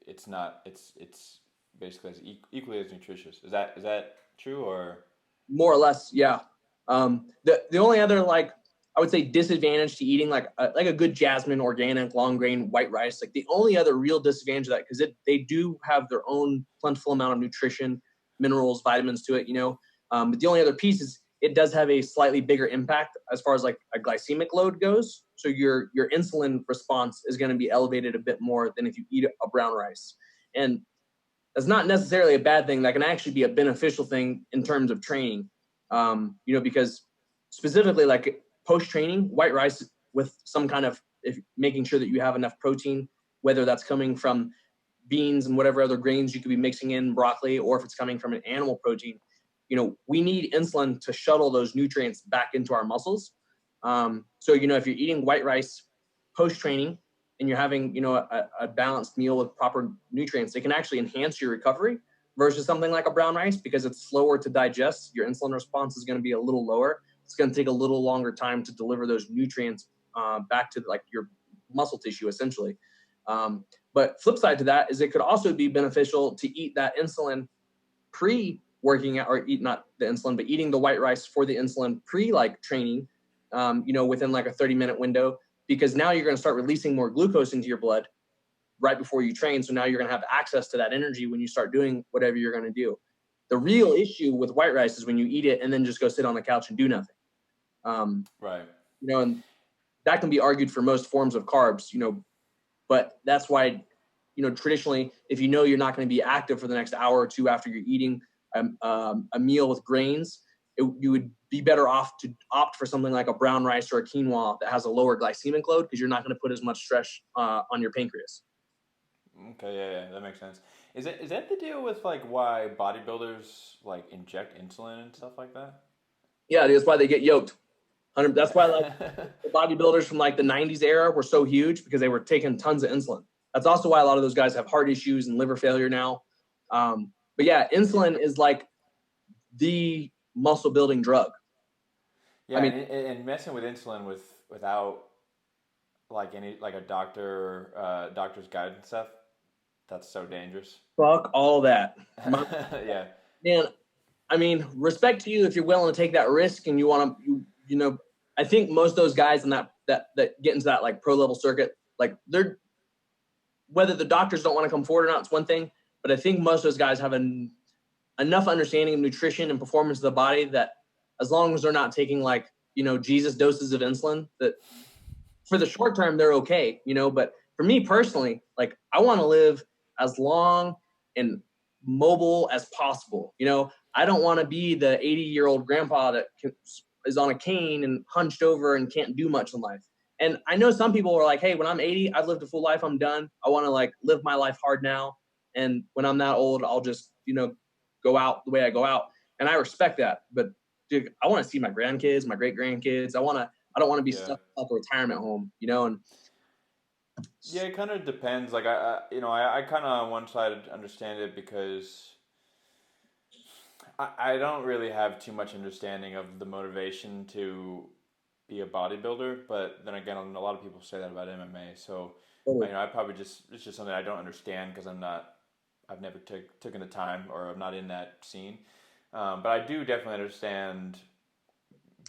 it's not. It's basically as equally as nutritious. Is that true, or more or less? Yeah. The only other like I would say disadvantage to eating like a good jasmine organic long grain white rice, like the only other real disadvantage of that, because they do have their own plentiful amount of nutrition, minerals, vitamins to it, but the only other piece is it does have a slightly bigger impact as far as like a glycemic load goes. So your insulin response is going to be elevated a bit more than if you eat a brown rice. And that's not necessarily a bad thing. That can actually be a beneficial thing in terms of training. Because specifically like post-training, white rice with some kind of making sure that you have enough protein, whether that's coming from beans and whatever other grains you could be mixing in, broccoli, or if it's coming from an animal protein, we need insulin to shuttle those nutrients back into our muscles. So if you're eating white rice post-training and you're having, a balanced meal with proper nutrients, it can actually enhance your recovery versus something like a brown rice because it's slower to digest. Your insulin response is going to be a little lower. It's going to take a little longer time to deliver those nutrients back to like your muscle tissue essentially. But flip side to that is it could also be beneficial to eat that insulin pre-working out, or eat not the insulin, but eating the white rice for the insulin pre-like training, within like a 30-minute window, because now you're going to start releasing more glucose into your blood right before you train. So now you're going to have access to that energy when you start doing whatever you're going to do. The real issue with white rice is when you eat it and then just go sit on the couch and do nothing. Right. And that can be argued for most forms of carbs, but that's why, traditionally, if you're not going to be active for the next hour or two after you're eating a meal with grains, you would be better off to opt for something like a brown rice or a quinoa that has a lower glycemic load because you're not going to put as much stress on your pancreas. Okay, yeah, that makes sense. Is that the deal with like why bodybuilders like inject insulin and stuff like that? Yeah, that's why they get yoked. That's why like the bodybuilders from like the 90s era were so huge, because they were taking tons of insulin. That's also why a lot of those guys have heart issues and liver failure now. But yeah, insulin is like the muscle building drug. Yeah, I mean, and messing with insulin without like any like a doctor's guide and stuff, that's so dangerous. Fuck all that. Yeah. Man, I mean, respect to you if you're willing to take that risk and you want to, I think most of those guys in that get into that like pro level circuit, like they're, whether the doctors don't want to come forward or not, it's one thing, but I think most of those guys have enough understanding of nutrition and performance of the body that as long as they're not taking like, Jesus doses of insulin, that for the short term, they're okay, but for me personally, like I want to live as long and mobile as possible. I don't want to be the 80-year-old grandpa that is on a cane and hunched over and can't do much in life. And I know some people are like, hey, when I'm 80, I've lived a full life, I'm done. I want to like live my life hard now. And when I'm that old, I'll just, go out the way I go out. And I respect that. But dude, I want to see my grandkids, my great grandkids. I don't want to be stuck at a retirement home, and yeah, it kind of depends. Like I kind of on one side understand it because I don't really have too much understanding of the motivation to be a bodybuilder, but then again, a lot of people say that about MMA. So, Totally. I probably just it's just something I don't understand because I've never taken the time or I'm not in that scene. But I do definitely understand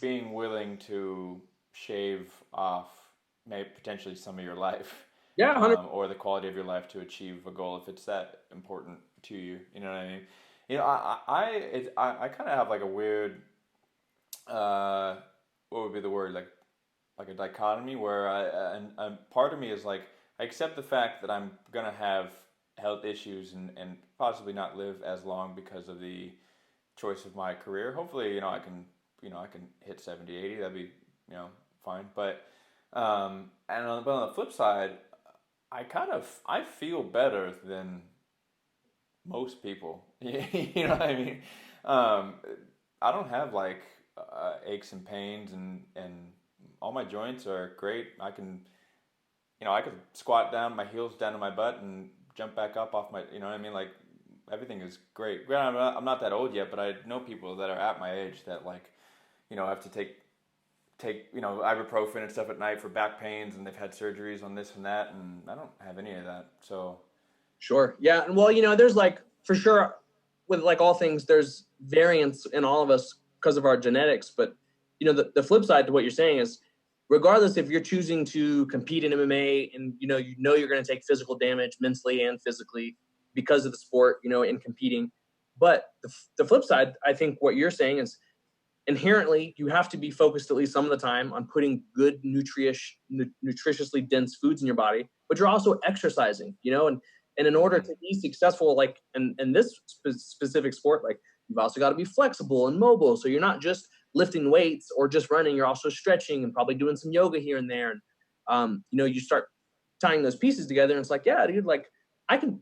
being willing to shave off maybe potentially some of your life, Yeah, 100. or the quality of your life to achieve a goal if it's that important to you. You know what I mean? I kind of have like a weird, uh, what would be the word, like a dichotomy where and part of me is like I accept the fact that I'm gonna have health issues and possibly not live as long because of the choice of my career. Hopefully, I can hit 70, 80. That'd be, fine. But on the flip side, I feel better than most people. You know what I mean? Um, I don't have like aches and pains and all my joints are great. I could squat down my heels down to my butt and jump back up off my, you know what I mean? Like everything is great. Granted, I'm not that old yet, but I know people that are at my age that like, have to take ibuprofen and stuff at night for back pains, and they've had surgeries on this and that, and I don't have any of that. So Sure. Yeah. And well, there's like for sure with like all things, there's variance in all of us because of our genetics. But the flip side to what you're saying is regardless if you're choosing to compete in MMA and you're going to take physical damage mentally and physically because of the sport, in competing. But the flip side, I think what you're saying is inherently you have to be focused at least some of the time on putting good nutritiously dense foods in your body, but you're also exercising, and in order to be successful, like in this specific sport, like you've also got to be flexible and mobile. So you're not just lifting weights or just running, you're also stretching and probably doing some yoga here and there. And, you start tying those pieces together and it's like, yeah, dude, like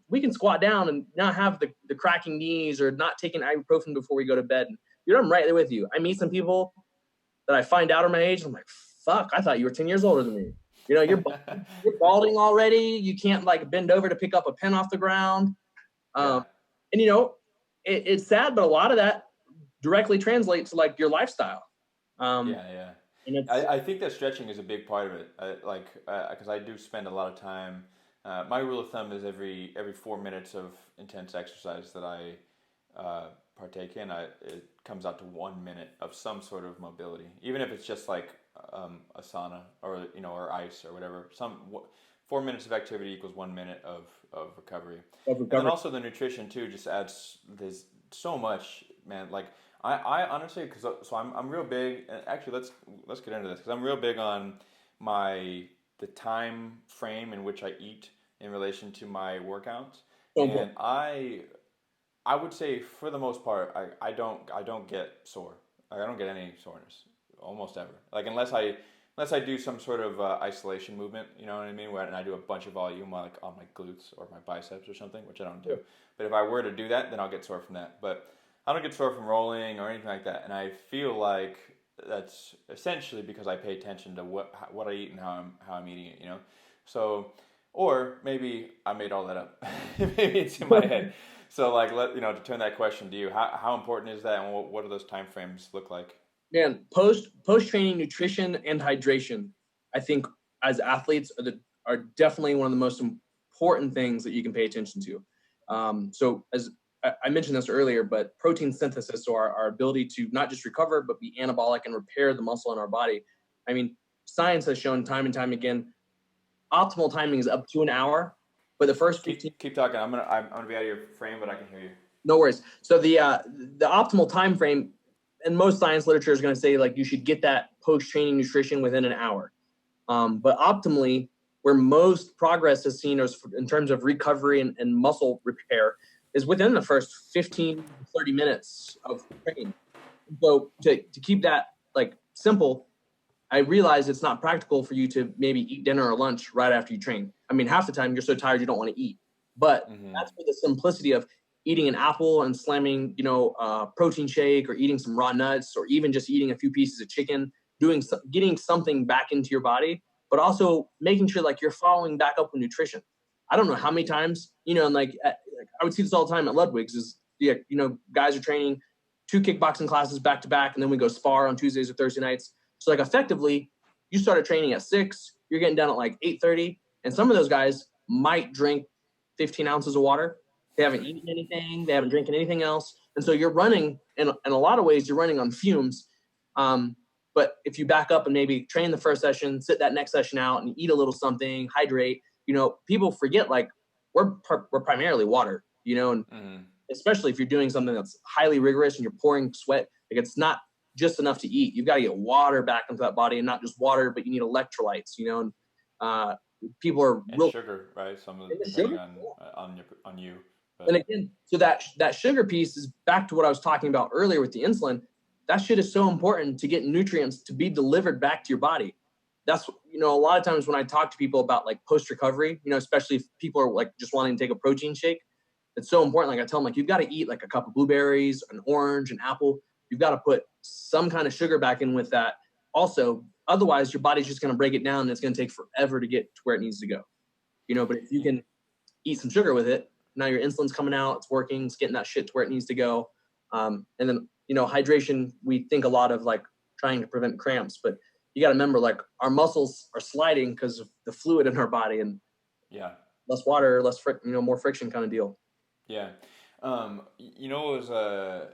we can squat down and not have the cracking knees or not taking ibuprofen before we go to bed. And, I'm right there with you. I meet some people that I find out are my age. And I'm like, fuck, I thought you were 10 years older than me. You're balding already. You can't like bend over to pick up a pen off the ground. yeah. And it's sad, but a lot of that directly translates to like your lifestyle. Yeah. And it's I think that stretching is a big part of it. Because I do spend a lot of time. My rule of thumb is every 4 minutes of intense exercise that I partake in, it comes out to 1 minute of some sort of mobility, even if it's just like a sauna or ice or whatever. 4 minutes of activity equals 1 minute of recovery. And then also the nutrition too just adds. There's so much, man. Like I honestly, I'm real big. And actually, let's get into this because I'm real big on the time frame in which I eat in relation to my workouts, and I would say for the most part, I don't get sore. Like, I don't get any soreness almost ever. Like unless I do some sort of isolation movement, you know what I mean, and I do a bunch of volume like on my glutes or my biceps or something, which I don't do. But if I were to do that, then I'll get sore from that. But I don't get sore from rolling or anything like that, and I feel like that's essentially because I pay attention to what I eat and how I'm eating it, So, or maybe I made all that up. Maybe it's in my head. So, like, to turn that question to you, how important is that, and what do those time frames look like? Man, post training nutrition and hydration, I think as athletes are definitely one of the most important things that you can pay attention to. So as I mentioned this earlier, but protein synthesis, so our ability to not just recover, but be anabolic and repair the muscle in our body. I mean, science has shown time and time again, optimal timing is up to an hour, but the first 15. Keep talking. I'm gonna be out of your frame, but I can hear you. No worries. So the optimal time frame in most science literature is going to say like you should get that post-training nutrition within an hour. But optimally, where most progress is seen is in terms of recovery and muscle repair is within the first 15 to 30 minutes of training. So to keep that like simple, I realize it's not practical for you to maybe eat dinner or lunch right after you train. I mean, half the time you're so tired you don't want to eat. But that's where the simplicity of eating an apple and slamming, protein shake or eating some raw nuts or even just eating a few pieces of chicken, getting something back into your body, but also making sure like you're following back up with nutrition. I don't know how many times, and like I would see this all the time at Ludwig's is, guys are training 2 kickboxing classes back to back, and then we go spar on Tuesdays or Thursday nights. So like effectively, you started training at 6, you're getting done at like 8:30, and some of those guys might drink 15 ounces of water. They haven't eaten anything, they haven't drinking anything else, and so you're running in a lot of ways. You're running on fumes. But if you back up and maybe train the first session, sit that next session out, and eat a little something, hydrate. People forget like we're primarily water. And especially if you're doing something that's highly rigorous and you're pouring sweat, like it's not just enough to eat. You've got to get water back into that body, and not just water, but you need electrolytes. And people are and sugar, right? Some of the depending on you. But. And again, so that sugar piece is back to what I was talking about earlier with the insulin. That shit is so important to get nutrients to be delivered back to your body. That's, a lot of times when I talk to people about like post-recovery, especially if people are like just wanting to take a protein shake, it's so important. Like I tell them, like, you've got to eat like a cup of blueberries, an orange, an apple. You've got to put some kind of sugar back in with that. Also, otherwise your body's just going to break it down, and it's going to take forever to get to where it needs to go. But if you can eat some sugar with it, now your insulin's coming out, it's working, it's getting that shit to where it needs to go. And then, hydration, we think a lot of like trying to prevent cramps, but you got to remember, like, our muscles are sliding because of the fluid in our body, and less water, less more friction kind of deal. Yeah. It was a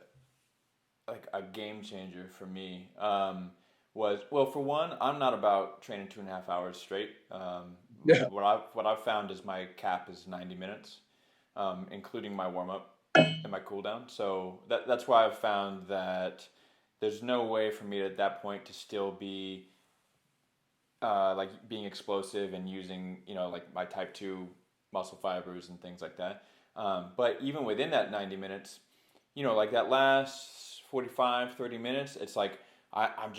game changer for me. For one, I'm not about training 2.5 hours straight. What I've found is my cap is 90 minutes, including my warm up and my cool down. So that's why I've found that there's no way for me at that point to still be like being explosive and using like my type 2 muscle fibers and things like that. But even within that 90 minutes, like that last 45, 30 minutes, it's like I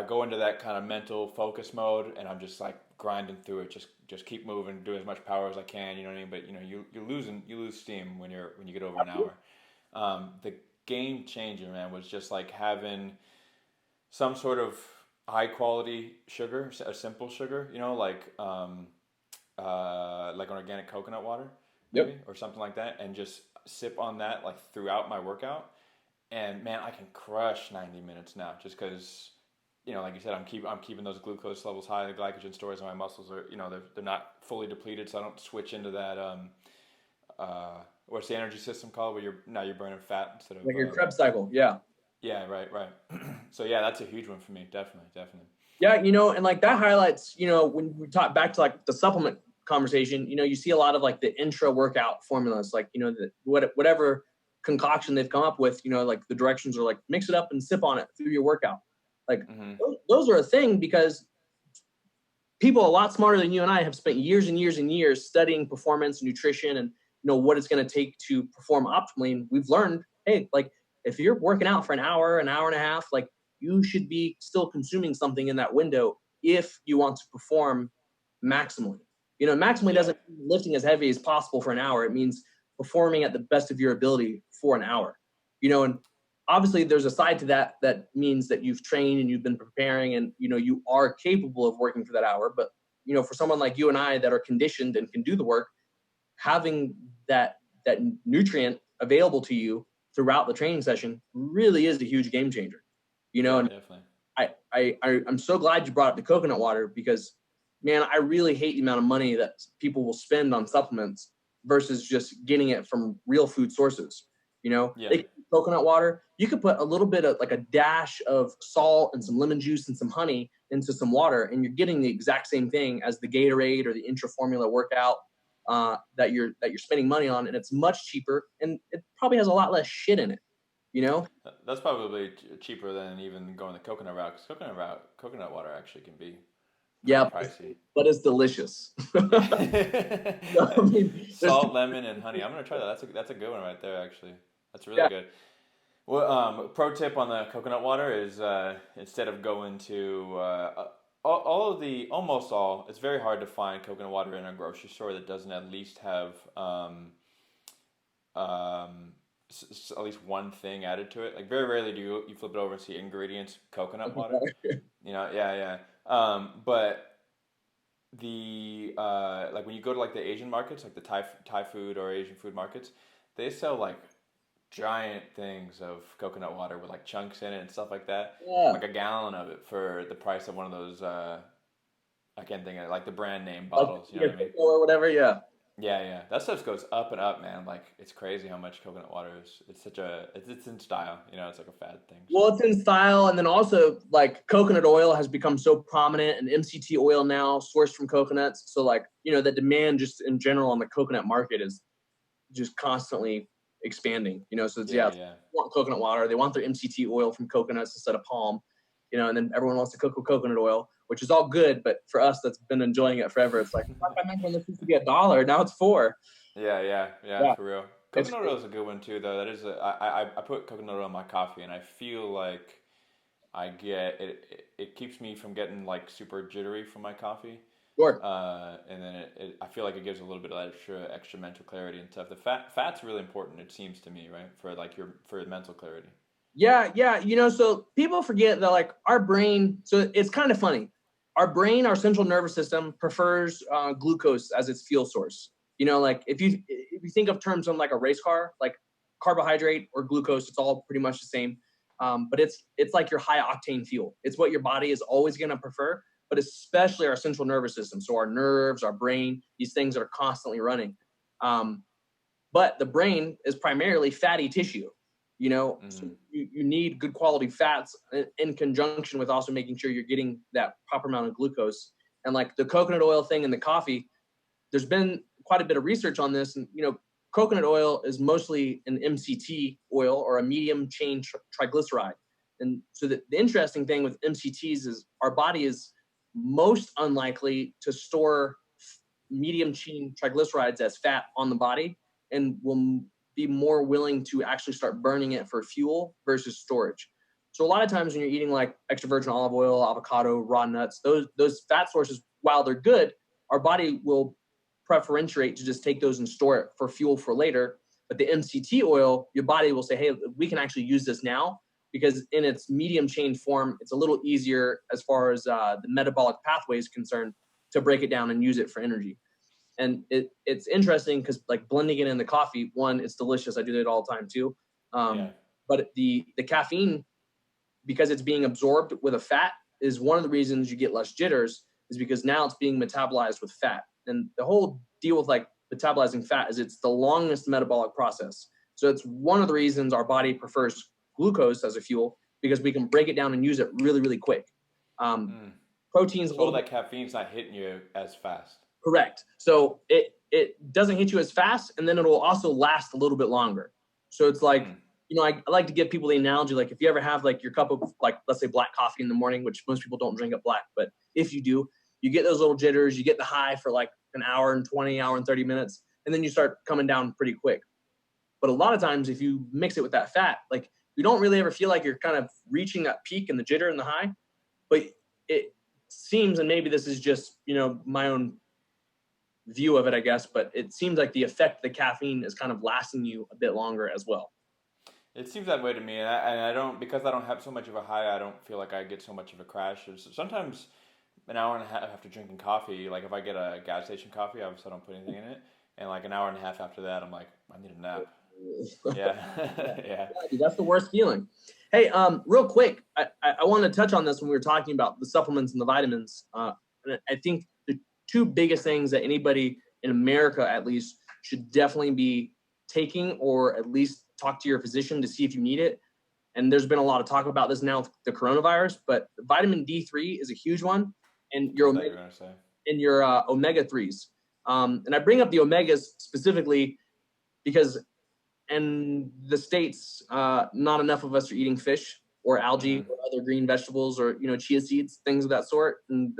go into that kind of mental focus mode, and I'm just like grinding through it, just keep moving, do as much power as I can, you know what I mean? But you lose steam when you get over an hour. The game changer, man, was just like having some sort of high quality sugar, a simple sugar, like an organic coconut water, maybe, or something like that, and just sip on that like throughout my workout. And man, I can crush 90 minutes now, just because, like you said, I'm keeping those glucose levels high. The glycogen stores in my muscles are, they're not fully depleted, so I don't switch into that. What's the energy system called, where you're burning fat instead of like your Krebs cycle? Yeah. Yeah, right. So yeah, that's a huge one for me, definitely. Yeah, and like that highlights, when we talk back to like the supplement conversation, you see a lot of like the intra workout formulas, like whatever concoction they've come up with, like the directions are like mix it up and sip on it through your workout. Like those are a thing, because people a lot smarter than you and I have spent years and years and years studying performance, nutrition, and what it's going to take to perform optimally. And we've learned, hey, like if you're working out for an hour and a half, like you should be still consuming something in that window if you want to perform maximally. Maximally doesn't mean lifting as heavy as possible for an hour. It means performing at the best of your ability for an hour. And obviously there's a side to that means that you've trained and you've been preparing, and you are capable of working for that hour. But for someone like you and I that are conditioned and can do the work, having that nutrient available to you throughout the training session really is a huge game changer. And definitely. I'm so glad you brought up the coconut water, because man, I really hate the amount of money that people will spend on supplements versus just getting it from real food sources. Like coconut water, you could put a little bit of like a dash of salt and some lemon juice and some honey into some water, and you're getting the exact same thing as the Gatorade or the intra formula workout that you're spending money on, and it's much cheaper, and it probably has a lot less shit in it. That's probably cheaper than even going the coconut route, because coconut water actually can be pricey. But it's delicious. Salt, lemon, and honey. I'm gonna try that. That's a good one right there. Actually, that's really good. Well, pro tip on the coconut water is instead of going to almost all, it's very hard to find coconut water in a grocery store that doesn't at least have at least one thing added to it. Like very rarely do you flip it over and see ingredients coconut water. But the like when you go to like the Asian markets, like the Thai food or Asian food markets, they sell like giant things of coconut water with like chunks in it and stuff like that. Yeah. Like a gallon of it for the price of one of those. I can't think of it, like the brand name Like bottles. You know your what I mean? pickle or whatever. Yeah. Yeah, yeah. That stuff goes up and up, man. Like it's crazy how much coconut water is. It's such a it's in style. You know, it's like a fad thing. So. Well, it's in style, and then also like coconut oil has become so prominent, and MCT oil now sourced from coconuts. So like the demand just in general on the coconut market is just constantly expanding. So it's Yeah, they yeah. want coconut water, they want their MCT oil from coconuts instead of palm, and then everyone wants to cook with coconut oil, which is all good, but for us that's been enjoying it forever. It's like I remember when this used to be $1, now it's $4. Yeah, yeah, yeah, Yeah, for real. it's Coconut oil is a good one too, though. That is I put coconut oil in my coffee, and I feel like I get it. It keeps me from getting like super jittery from my coffee. sure. And then I feel like it gives a little bit of extra mental clarity and stuff. The fat's really important. It seems to me, right, for like for mental clarity. Yeah, yeah. So people forget that like our brain, so it's kind of funny. Our brain, our central nervous system prefers glucose as its fuel source. Like if you think of terms on like a race car, like carbohydrate or glucose, it's all pretty much the same. But it's like your high octane fuel. It's what your body is always going to prefer, but especially our central nervous system. So our nerves, our brain, these things that are constantly running. But the brain is primarily fatty tissue, so you need good quality fats in conjunction with also making sure you're getting that proper amount of glucose. And like the coconut oil thing in the coffee, there's been quite a bit of research on this. And, coconut oil is mostly an MCT oil or a medium chain triglyceride. And so the interesting thing with MCTs is our body is most unlikely to store medium chain triglycerides as fat on the body, and will be more willing to actually start burning it for fuel versus storage. So a lot of times when you're eating like extra virgin olive oil, avocado, raw nuts, those fat sources, while they're good, our body will preferentiate to just take those and store it for fuel for later. But the MCT oil, your body will say, hey, we can actually use this now, because in its medium chain form, it's a little easier as far as the metabolic pathway is concerned to break it down and use it for energy. And it's interesting because like blending it in the coffee, one, it's delicious. I do that all the time too. Yeah. But the caffeine, because it's being absorbed with a fat, is one of the reasons you get less jitters, is because now it's being metabolized with fat. And the whole deal with like metabolizing fat is it's the longest metabolic process. So it's one of the reasons our body prefers glucose as a fuel, because we can break it down and use it really, really quick. Proteins a So all little that bit. caffeine's not hitting you as fast. Correct. So it doesn't hit you as fast, and then it'll also last a little bit longer. So it's like, I like to give people the analogy, like if you ever have like your cup of like, let's say black coffee in the morning, which most people don't drink it black, but if you do, you get those little jitters, you get the high for like an hour and 20, hour and 30 minutes, and then you start coming down pretty quick. But a lot of times if you mix it with that fat, like you don't really ever feel like you're kind of reaching that peak and the jitter and the high, but it seems, and maybe this is just, my own view of it, I guess, but it seems like the effect of the caffeine is kind of lasting you a bit longer as well. It seems that way to me, and I don't, because I don't have so much of a high. I don't feel like I get so much of a crash. Sometimes an hour and a half after drinking coffee, like if I get a gas station coffee, obviously I don't put anything in it, and like an hour and a half after that, I'm like, I need a nap. Yeah, yeah. Dude, that's the worst feeling. Hey, real quick, I wanted to touch on this when we were talking about the supplements and the vitamins. And I think the two biggest things that anybody in America, at least, should definitely be taking, or at least talk to your physician to see if you need it. And there's been a lot of talk about this now with the coronavirus, but vitamin D3 is a huge one, and your omega 3s. And I bring up the omegas specifically because in the States, not enough of us are eating fish or algae or other green vegetables, or chia seeds, things of that sort. And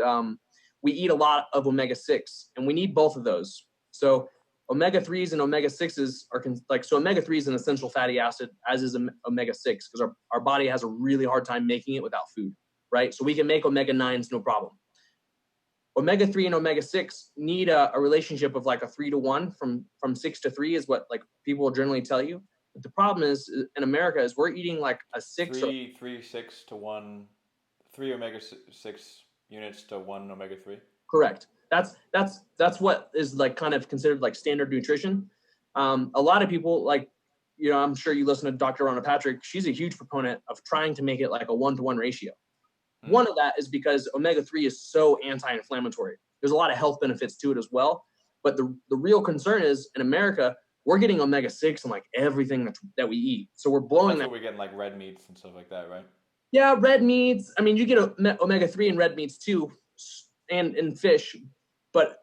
we eat a lot of omega-6, and we need both of those. So omega-3s and omega-6s are so omega-3 is an essential fatty acid, as is omega-6, because our body has a really hard time making it without food, right? So we can make omega-9s no problem. Omega-3 and omega-6 need a relationship of like a 3-to-1, from 6 to 3 is what like people will generally tell you. But the problem is in America is we're eating like a 6 3 6 to 1, 3 omega-6 units to 1 omega-3. Correct. That's what is like kind of considered like standard nutrition. A lot of people like I'm sure you listen to Dr. Rhonda Patrick. She's a huge proponent of trying to make it like a 1-to-1 ratio. One of that is because omega-3 is so anti-inflammatory. There's a lot of health benefits to it as well. But the real concern is in America, we're getting omega-6 in like everything that we eat. So we're blowing That's what we're getting, like red meats and stuff like that, right? Yeah, red meats. I mean, you get omega-3 in red meats too, and in fish. But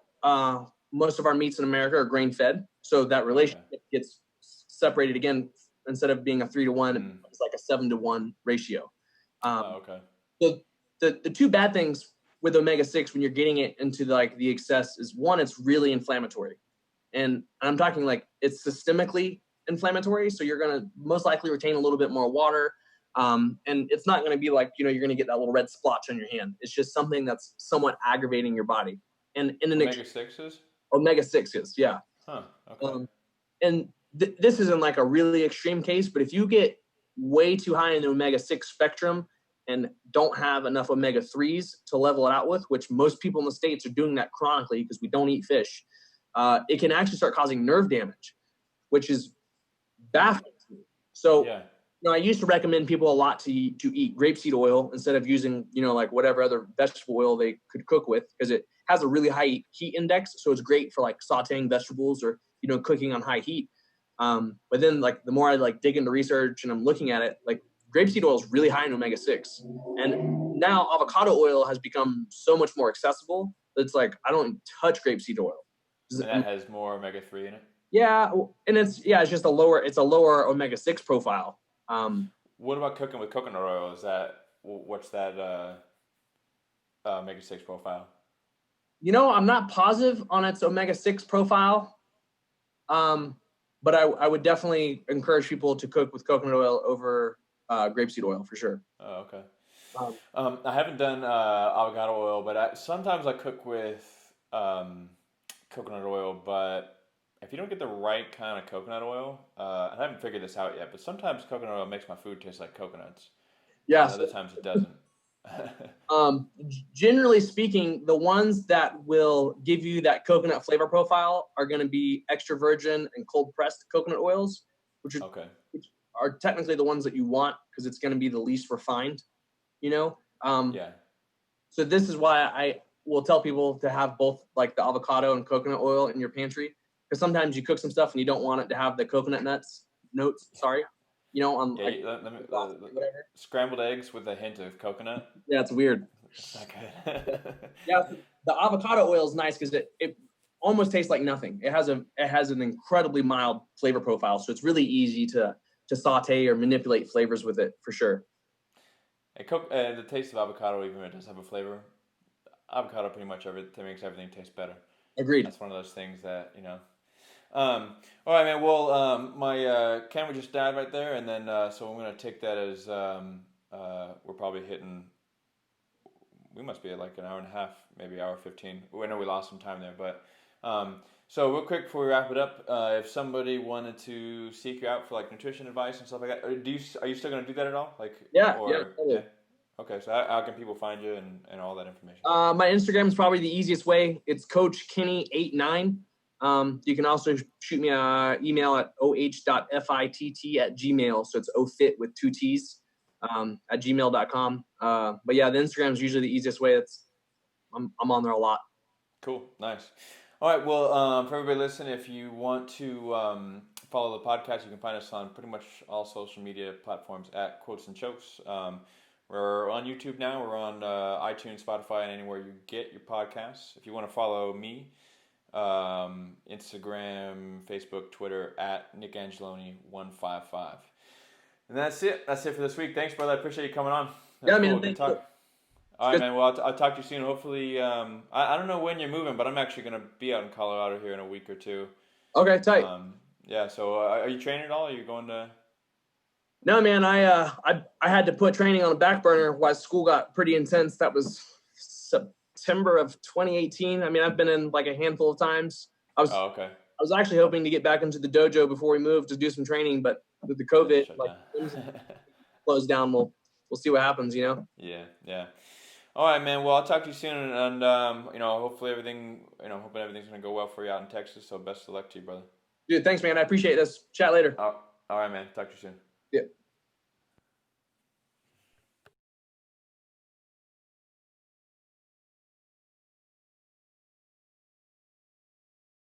most of our meats in America are grain-fed. So that relationship gets separated again. Instead of being a 3-to-1, it's like a 7-to-1 ratio. So the two bad things with omega-6 when you're getting it into like the excess is, one, it's really inflammatory. And I'm talking like it's systemically inflammatory. So you're going to most likely retain a little bit more water. And it's not going to be like, you're going to get that little red splotch on your hand. It's just something that's somewhat aggravating your body. And in an omega-6s? Omega-6s, yeah. Huh, okay. And this isn't like a really extreme case, but if you get way too high in the omega-6 spectrum and don't have enough omega-3s to level it out with, which most people in the States are doing that chronically because we don't eat fish, it can actually start causing nerve damage, which is baffling to me. So, I used to recommend people a lot to eat grapeseed oil instead of using, like whatever other vegetable oil they could cook with, because it has a really high heat index. So it's great for like sauteing vegetables or, cooking on high heat. But then like the more I like dig into research and I'm looking at it, like grapeseed oil is really high in omega-6. And now avocado oil has become so much more accessible. It's like, I don't touch grapeseed oil. And that has more omega-3 in it? Yeah. And it's just a lower omega-6 profile. What about cooking with coconut oil? What's that omega-6 profile? I'm not positive on its omega-6 profile. But I would definitely encourage people to cook with coconut oil over grapeseed oil for sure. Oh, okay. I haven't done avocado oil, but sometimes I cook with coconut oil, but if you don't get the right kind of coconut oil, I haven't figured this out yet, but sometimes coconut oil makes my food taste like coconuts. Yeah. Other times it doesn't. Generally speaking, the ones that will give you that coconut flavor profile are going to be extra virgin and cold pressed coconut oils, which are technically the ones that you want because it's going to be the least refined, So this is why I will tell people to have both like the avocado and coconut oil in your pantry, because sometimes you cook some stuff and you don't want it to have the coconut notes. On scrambled eggs with a hint of coconut. Yeah, it's weird. It's not good. Yeah, the avocado oil is nice because it almost tastes like nothing. It has an incredibly mild flavor profile, so it's really easy to saute or manipulate flavors with it for sure. The taste of avocado, even if it does have a flavor, avocado pretty much makes everything taste better. Agreed. That's one of those things that all right, man. Well, my camera just died right there, and then so I'm gonna take that as we're probably hitting. We must be at like an hour and a half, maybe hour 15. I know we lost some time there, but so real quick before we wrap it up, if somebody wanted to seek you out for like nutrition advice and stuff like that, are you still gonna do that at all? Yeah. Okay, so how can people find you and all that information? My Instagram is probably the easiest way. It's Coach Kenny89. You can also shoot me an email at oh.fitt@gmail. So it's ofit with 2 T's at gmail.com. But yeah, the Instagram is usually the easiest way. I'm on there a lot. Cool. Nice. All right. Well, for everybody listening, if you want to follow the podcast, you can find us on pretty much all social media platforms at Quotes and Chokes. We're on YouTube now. We're on iTunes, Spotify, and anywhere you get your podcasts. If you want to follow me, Instagram, Facebook, Twitter at NickAngeloni155. And that's it. That's it for this week. Thanks, brother. I appreciate you coming on. That's cool. Good talk. All right, man. Well, I'll talk to you soon. Hopefully, I don't know when you're moving, but I'm actually going to be out in Colorado here in a week or two. Okay, tight. Yeah. So, are you training at all? Are you going to? No, man. I had to put training on the back burner while school got pretty intense. That was September of 2018. I mean, I've been in like a handful of times. I was actually hoping to get back into the dojo before we moved to do some training, but with the COVID, closed down. We'll see what happens, Yeah. All right, man. Well, I'll talk to you soon, and hopefully everything's gonna go well for you out in Texas. So best of luck to you, brother. Dude, thanks, man. I appreciate this. Chat later. All All right, man. Talk to you soon. Yeah.